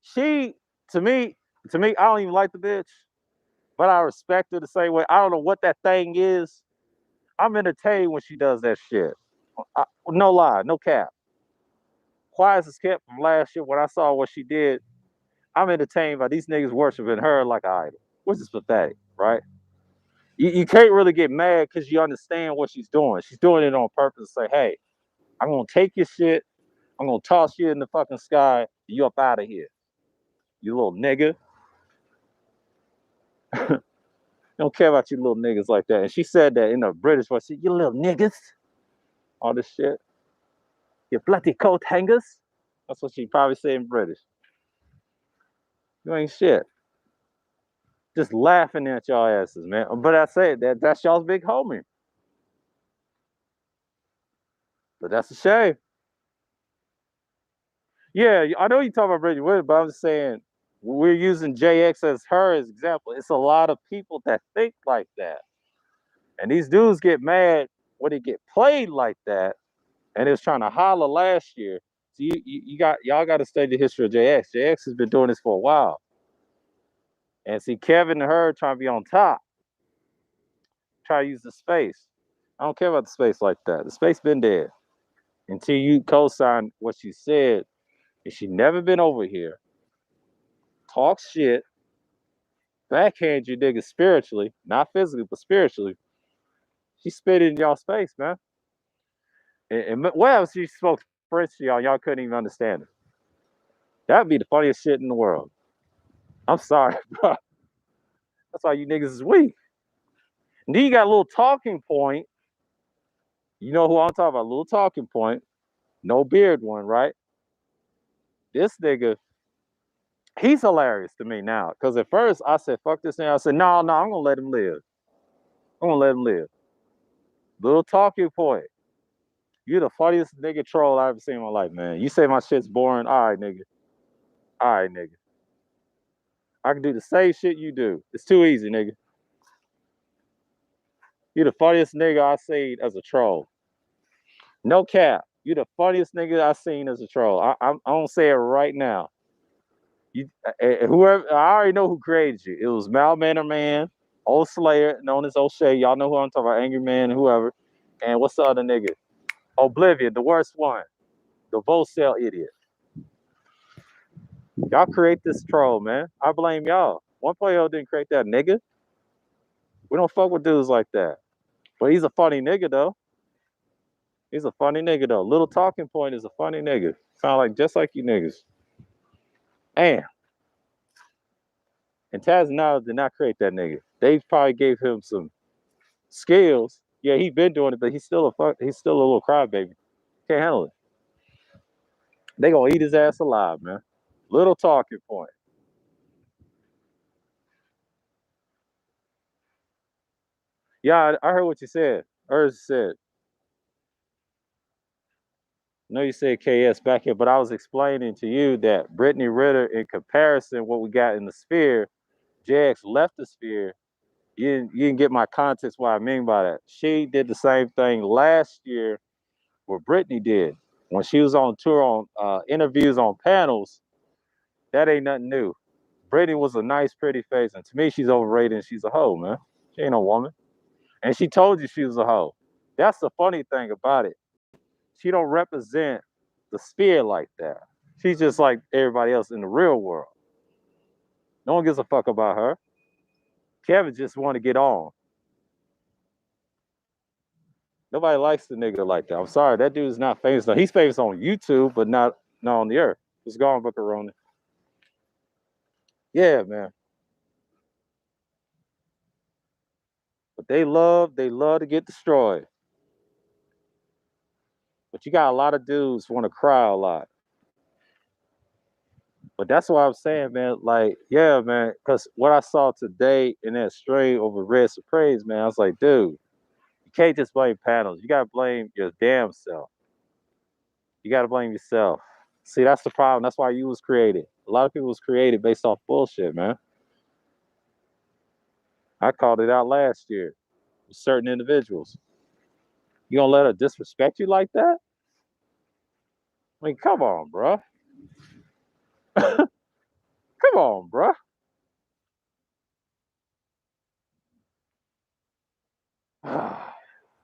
she, to me, I don't even like the bitch, but I respect her the same way. I don't know what that thing is. I'm entertained when she does that shit. No lie, no cap. Quiet as kept from last year when I saw what she did. I'm entertained by these niggas worshiping her like an idol, which is pathetic, right? You can't really get mad because you understand what she's doing. She's doing it on purpose to say, hey, I'm going to take your shit. I'm going to toss you in the fucking sky. You up out of here. You little nigga. Don't care about you little niggas like that. And she said that in a British voice. She said, you little niggas. All this shit. You bloody coat hangers. That's what she probably said in British. You ain't shit. Just laughing at y'all asses, man. But I said that's y'all's big homie. But that's a shame. Yeah, I know you talk about Bridget Williams, but I'm just saying we're using JX as her as example. It's a lot of people that think like that. And these dudes get mad when they get played like that. And it was trying to holler last year. So y'all got to study the history of JX. JX has been doing this for a while. And see, Kevin and her trying to be on top. Try to use the space. I don't care about the space like that. The space been dead. Until you co-sign what she said, and she never been over here. Talk shit. Backhand you niggas spiritually, not physically, but spiritually. She spit in y'all space, man. And what else she spoke French to y'all? Y'all couldn't even understand it. That'd be the funniest shit in the world. I'm sorry, bro. That's why you niggas is weak. And then you got a little talking point. You know who I'm talking about? A little talking point. No beard one, right? This nigga, he's hilarious to me now. Because at first I said, fuck this nigga. I said, no, I'm going to let him live. I'm going to let him live. Little talking point. You're the funniest nigga troll I've ever seen in my life, man. You say my shit's boring. All right, nigga. All right, nigga. I can do the same shit you do. It's too easy, nigga. You're the funniest nigga I seen as a troll. No cap. You're the funniest nigga I seen as a troll. I'm gonna say it right now. You, whoever, I already know who created you. It was Mal Manor Man, Old Slayer, known as O'Shea. Y'all know who I'm talking about, Angry Man, whoever. And what's the other nigga? Oblivion, the worst one, the Vocel idiot. Y'all create this troll, man. I blame y'all. 1.0 didn't create that nigga. We don't fuck with dudes like that. But he's a funny nigga though. He's a funny nigga though. Little talking point is a funny nigga. Sound like just like you niggas. And Taz Niles did not create that nigga. They probably gave him some skills. Yeah, he been doing it, but he's still a little crybaby. Can't handle it. They gonna eat his ass alive, man. Little talking point. Yeah, I heard what you said. I heard you said. I know you said KS back here, but I was explaining to you that Brittany Ritter, in comparison, what we got in the sphere, JX left the sphere. You didn't get my context what I mean by that. She did the same thing last year what Brittany did. When she was on tour on interviews on panels, that ain't nothing new. Brittany was a nice, pretty face, and to me, she's overrated and she's a hoe, man. She ain't no woman. And she told you she was a hoe. That's the funny thing about it. She don't represent the sphere like that. She's just like everybody else in the real world. No one gives a fuck about her. Kevin just want to get on. Nobody likes the nigga like that. I'm sorry, that dude's not famous. No, he's famous on YouTube, but not on the earth. It's gone, Buckaroni. Yeah, man. But they love to get destroyed. But you got a lot of dudes want to cry a lot. But that's what I'm saying, man. Like, yeah, man. Because what I saw today in that stream over Red Surprise, man, I was like, dude, you can't just blame panels. You gotta blame your damn self. You gotta blame yourself. See, that's the problem. That's why you was created. A lot of people was created based off bullshit, man. I called it out last year with certain individuals. You gonna let her disrespect you like that? I mean, come on, bro. Come on, bro.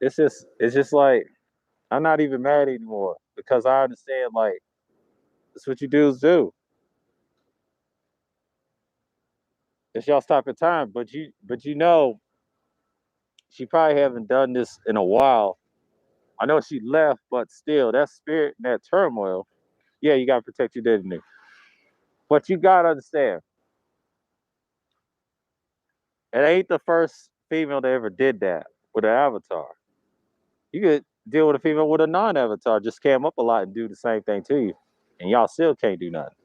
It's just like I'm not even mad anymore because I understand like that's what you dudes do. It's y'all stop at time, but you know she probably haven't done this in a while. I know she left, but still that spirit and that turmoil, yeah, you gotta protect your dignity. But you gotta understand, it ain't the first female that ever did that with an avatar. You could deal with a female with a non-avatar, just cam up a lot and do the same thing to you, and y'all still can't do nothing.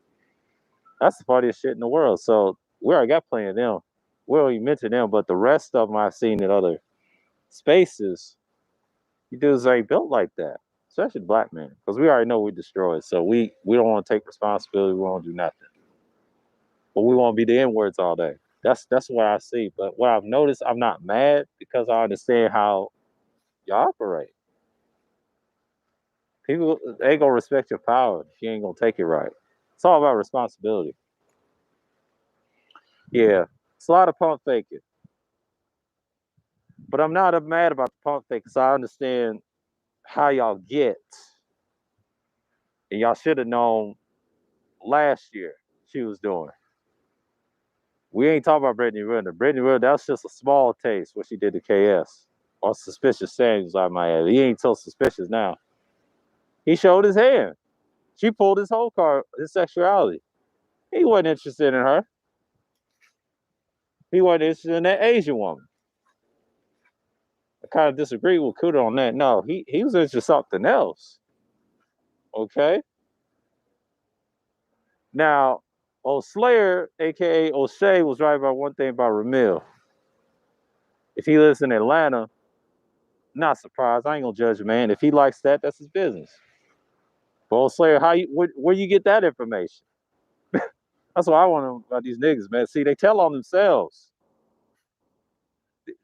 That's the funniest shit in the world. So we already got plenty of them. We don't even mention them, but the rest of them I've seen in other spaces, you dudes ain't built like that, especially black men, because we already know we destroyed. So we don't want to take responsibility. We won't do nothing, but we won't be the N words all day. That's what I see. But what I've noticed, I'm not mad because I understand how you operate. People ain't gonna respect your power if you ain't gonna take it right. It's all about responsibility. Yeah, it's a lot of pump faking, but I'm not mad about the pump fake because I understand how y'all get, and y'all should have known last year she was doing. We ain't talking about Brittany Renner. Brittany Renner, that's just a small taste what she did to KS. Or Suspicious Samuels, I might add. He ain't so suspicious now. He showed his hand. She pulled his whole card, his sexuality. He wasn't interested in her. He wasn't interested in that Asian woman. I kind of disagree with Kuda on that. No, he was interested in something else. Okay. Now, old Slayer, aka O'Shea, was right about one thing about Ramil. If he lives in Atlanta, not surprised. I ain't gonna judge a man. If he likes that, that's his business. But old Slayer, where you get that information? That's what I want to know about these niggas, man. See, they tell on themselves.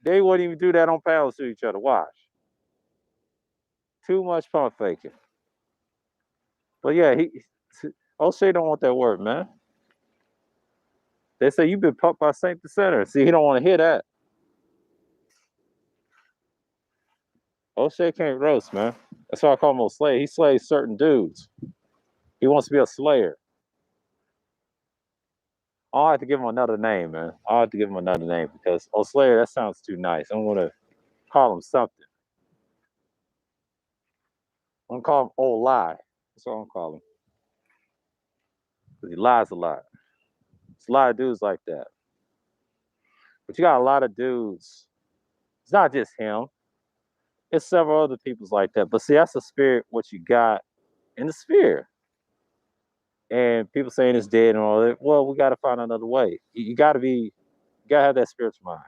They wouldn't even do that on panels to each other. Watch. Too much pump faking. But yeah, O'Shea don't want that word, man. They say you've been pumped by Saint the Center. See, he don't want to hear that. O'Shea can't roast, man. That's why I call him a slayer. He slays certain dudes. He wants to be a slayer. I'll have to give him another name, man. I'll have to give him another name because Slayer, that sounds too nice. I'm gonna call him something. I'm gonna call him Old Lie. That's what I'm gonna call him. Because he lies a lot. There's a lot of dudes like that. But you got a lot of dudes. It's not just him. It's several other people's like that. But see, that's the spirit, what you got in the sphere. And people saying it's dead and all that. Well, we got to find another way. You got to have that spiritual mind.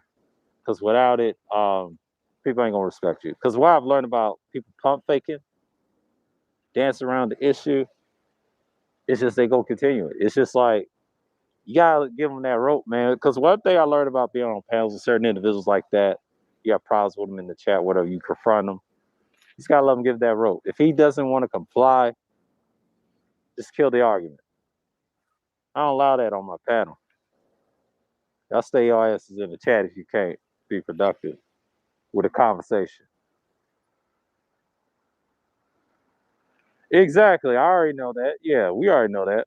Because without it, people ain't going to respect you. Because what I've learned about people pump faking, dance around the issue, it's just they go continue it. It's just like, you got to give them that rope, man. Because one thing I learned about being on panels with certain individuals like that, you have problems with them in the chat, whatever, you confront them. You just got to let him give that rope. If he doesn't want to comply, just kill the argument. I don't allow that on my panel. Y'all stay your asses in the chat if you can't be productive with a conversation. Exactly. I already know that. Yeah, we already know that.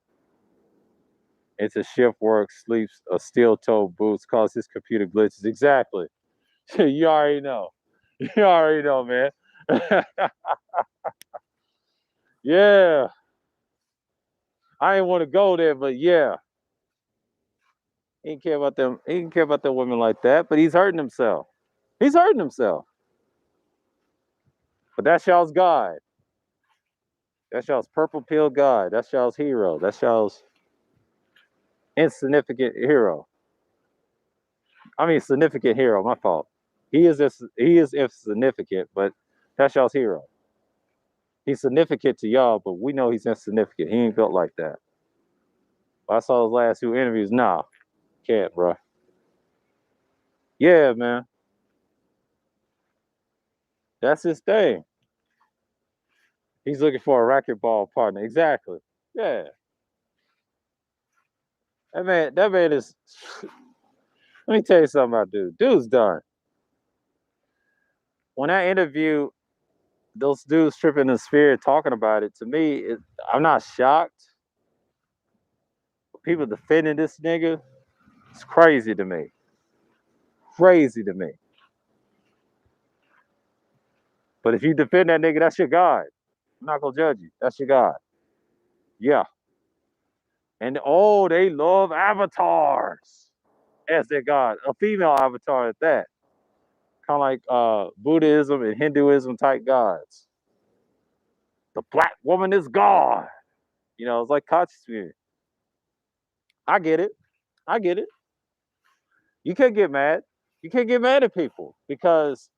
It's a shift work, sleeps, a steel toe boots, cause his computer glitches. Exactly. You already know. You already know, man. Yeah. I didn't want to go there, but yeah. He didn't care about them. He didn't care about the women like that, but he's hurting himself. He's hurting himself. But that's y'all's God. That's y'all's purple pill God. That's y'all's hero. That's y'all's insignificant hero. I mean, significant hero. My fault. He is insignificant, but that's y'all's hero. He's significant to y'all, but we know he's insignificant. He ain't built like that. I saw his last two interviews. Nah, can't, bro. Yeah, man. That's his thing. He's looking for a racquetball partner. Exactly. Yeah. That man is. Let me tell you something about dude. Dude's done. When I interview those dudes tripping the sphere talking about it, to me, I'm not shocked. People defending this nigga, it's crazy to me. Crazy to me. But if you defend that nigga, that's your God. I'm not gonna judge you. That's your God. Yeah. And oh, they love avatars as their God. A female avatar at that. Kind of like Buddhism and Hinduism type gods. The black woman is God. You know, it's like consciousness. I get it. I get it. You can't get mad. You can't get mad at people because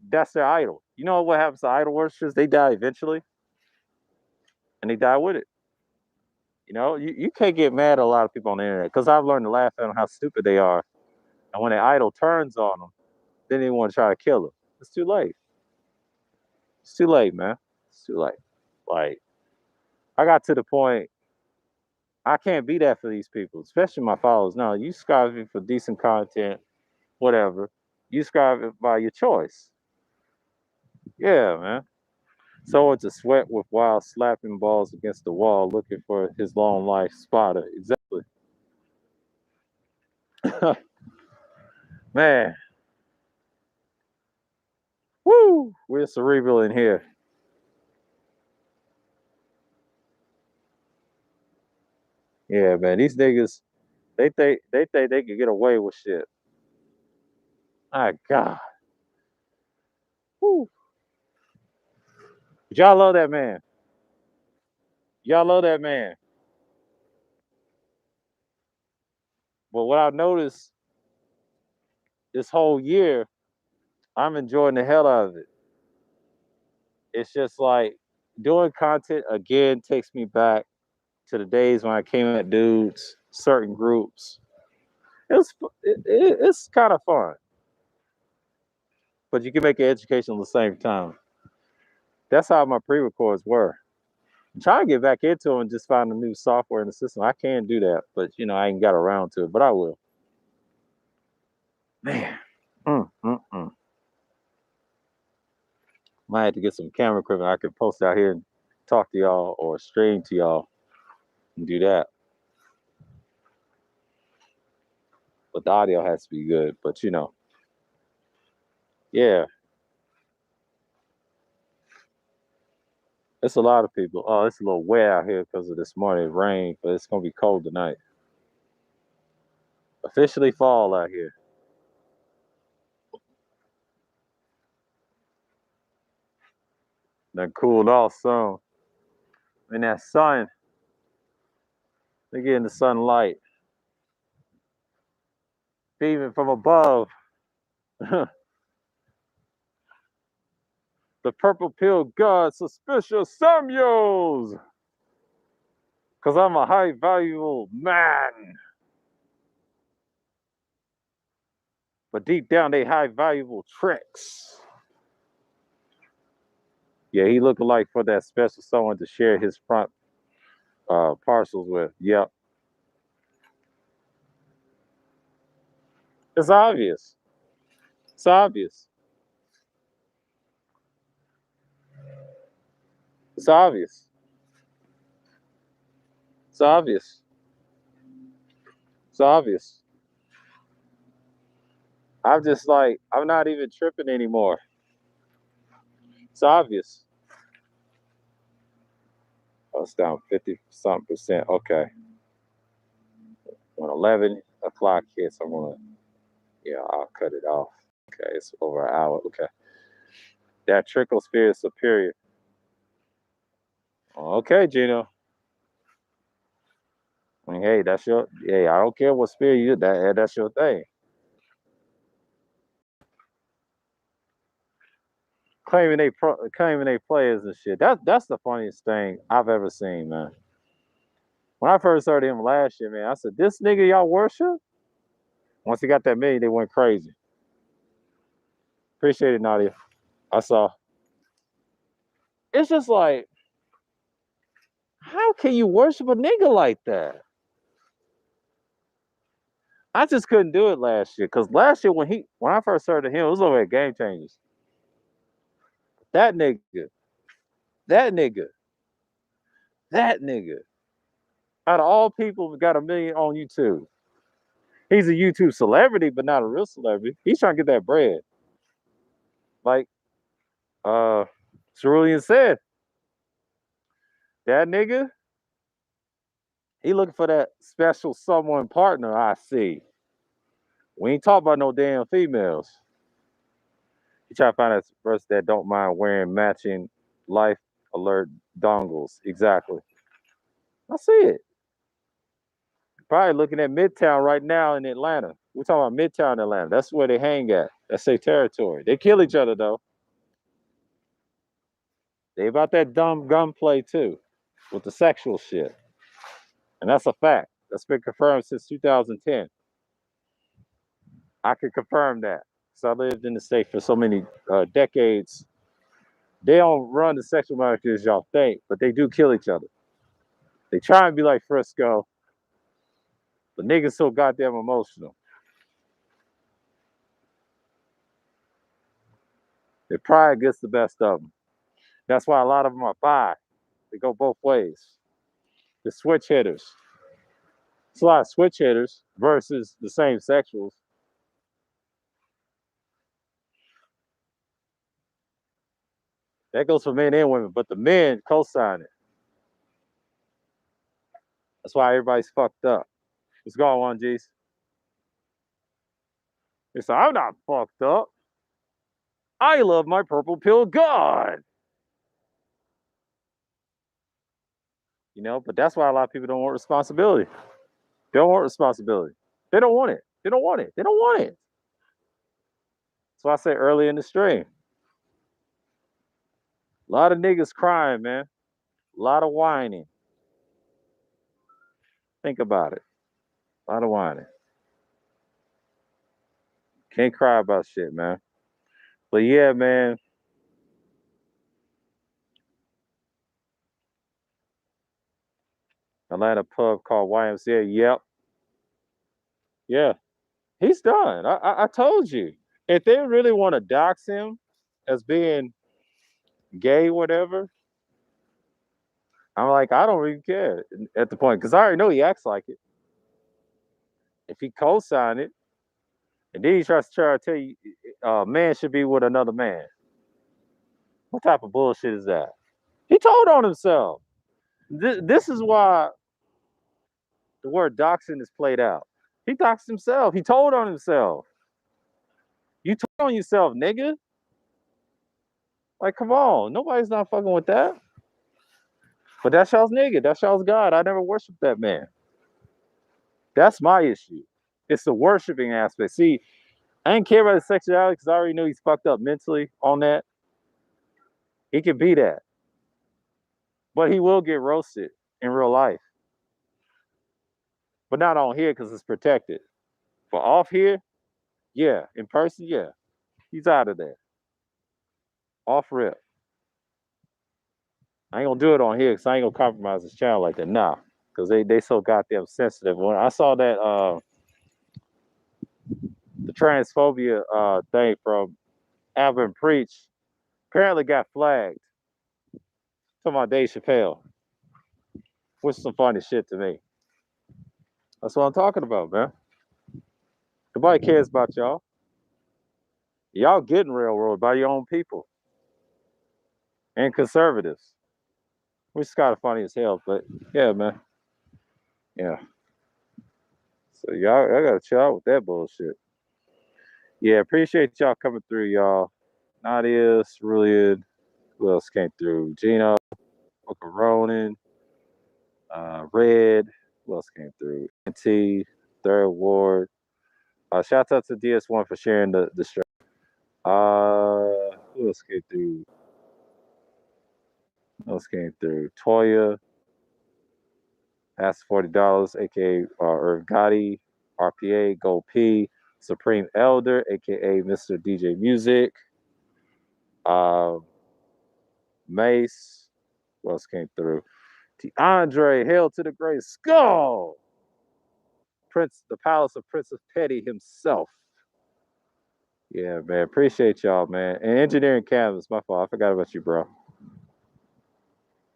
that's their idol. You know what happens to idol worshippers? They die eventually, and they die with it. You know, you can't get mad at a lot of people on the internet because I've learned to laugh at them how stupid they are. And when their idol turns on them, then they want to try to kill them. It's too late. It's too late, man. It's too late. Like, I got to the point, I can't be that for these people, especially my followers. No, you striving for decent content, whatever. You strive by your choice. Yeah, man. So it's a sweat with wild slapping balls against the wall, looking for his long life spotter. Exactly. Man, woo! We're cerebral in here. Yeah, man. These niggas, They think they can get away with shit. My God. Whew. But y'all love that man. Y'all love that man. But what I've noticed this whole year, I'm enjoying the hell out of it. It's just like doing content again takes me back to the days when I came at dudes, certain groups. It's kind of fun, but you can make an education at the same time. That's how my pre-records were. I'm trying to get back into them and just find a new software in the system. I can do that, but I ain't got around to it. But I will. Man, mm. Might have to get some camera equipment I could post out here and talk to y'all or stream to y'all and do that. But the audio has to be good. But yeah, it's a lot of people. Oh, it's a little wet out here because of this morning rain, but it's gonna be cold tonight. Officially fall out here. Then cooled off some. And that sun, they getting the sunlight beaming from above. The purple pill god, suspicious Samuels. Cause I'm a high valuable man. But deep down they high valuable tricks. Yeah, he looking like for that special someone to share his front parcels with. Yep. It's obvious. It's obvious. It's obvious. It's obvious. It's obvious. I'm just like, I'm not even tripping anymore. It's obvious. Oh, it's down 50 something percent. Okay. When 11 o'clock hits, I'm gonna, yeah, I'll cut it off. Okay, it's over an hour. Okay. That trickle sphere is superior. Okay, Gino. I mean, hey, that's your, hey, I don't care what sphere you, that's your thing. Claiming they players and shit. That's the funniest thing I've ever seen, man. When I first heard him last year, man, I said, "This nigga y'all worship." Once he got that million, they went crazy. Appreciate it, Nadia. I saw. It's just like, how can you worship a nigga like that? I just couldn't do it last year because last year when I first heard of him, it was over at Game Changers. That nigga, that nigga, that nigga. Out of all people, got a million on YouTube. He's a YouTube celebrity, but not a real celebrity. He's trying to get that bread. Like Cerulean said, that nigga, he looking for that special someone partner. I see. We ain't talking about no damn females. He try to find a person that don't mind wearing matching life alert dongles. Exactly. I see it. Probably looking at Midtown right now in Atlanta. We're talking about Midtown Atlanta. That's where they hang at. That's their territory. They kill each other though. They about that dumb gunplay too, with the sexual shit, and that's a fact. That's been confirmed since 2010. I can confirm that. So I lived in the state for so many decades. They don't run the sexual market as y'all think, but they do kill each other. They try and be like Frisco, but niggas so goddamn emotional. Their pride gets the best of them. That's why a lot of them are bi. They go both ways. The switch hitters. It's a lot of switch hitters versus the same sexuals. That goes for men and women, but the men co-sign it. That's why everybody's fucked up. What's going on, G's? It's like, I'm not fucked up. I love my purple pill God. You know, but that's why a lot of people don't want responsibility. They don't want responsibility. They don't want it. They don't want it. They don't want it. That's why I said early in the stream. A lot of niggas crying, man. A lot of whining. Think about it. A lot of whining. Can't cry about shit, man. But yeah, man. Atlanta pub called YMCA. Yep. Yeah. He's done. I told you. If they really want to dox him as being gay, whatever, I'm like, I don't really care at the point because I already know he acts like it. If he co-signed it, and then he tries to try to tell you, man should be with another man. What type of bullshit is that? He told on himself. This is why the word doxing is played out. He doxed himself. He told on himself. You told on yourself, nigga. Like, come on. Nobody's not fucking with that. But that's y'all's nigga. That's y'all's God. I never worshiped that man. That's my issue. It's the worshiping aspect. See, I didn't care about his sexuality because I already knew he's fucked up mentally on that. He can be that. But he will get roasted in real life. But not on here because it's protected. But off here, yeah. In person, yeah. He's out of there. Off rip. I ain't gonna do it on here because I ain't gonna compromise his channel like that. Nah. Because they so goddamn sensitive. When I saw that the transphobia thing from Alvin Preach, apparently got flagged. Talking about Dave Chappelle. Which is some funny shit to me. That's what I'm talking about, man. Nobody cares about y'all. Y'all getting railroaded by your own people and conservatives, which is kind of funny as hell. But yeah, man. Yeah. So y'all, I gotta chill out with that bullshit. Yeah, appreciate y'all coming through, y'all. Nadia, Cerulean, who else came through? Gino, Booker Ronan, Red, who else came through? NT, Third Ward. Shout out to DS1 for sharing the stream. Who else came through? Who else came through? Toya, asked $40, aka Irv Gotti, RPA, Gold P, Supreme Elder, aka Mr. DJ Music, Mace, who else came through? DeAndre, Hail to the Great Skull, Prince, the Palace of Prince of Petty himself. Yeah, man, appreciate y'all, man. And Engineering Canvas, my fault. I forgot about you, bro.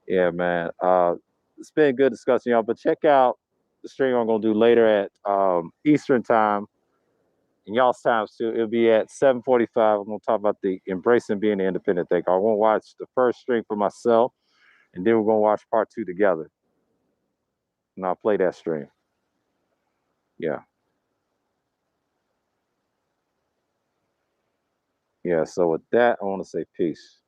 Yeah, man. It's been a good discussion, y'all. But check out the stream I'm gonna do later at Eastern time. And y'all's times too. It'll be at 7:45. I'm gonna talk about the embracing being the independent thinker. I won't watch the first stream for myself, and then we're gonna watch part 2 together. And I'll play that stream. Yeah. Yeah. So with that, I want to say peace.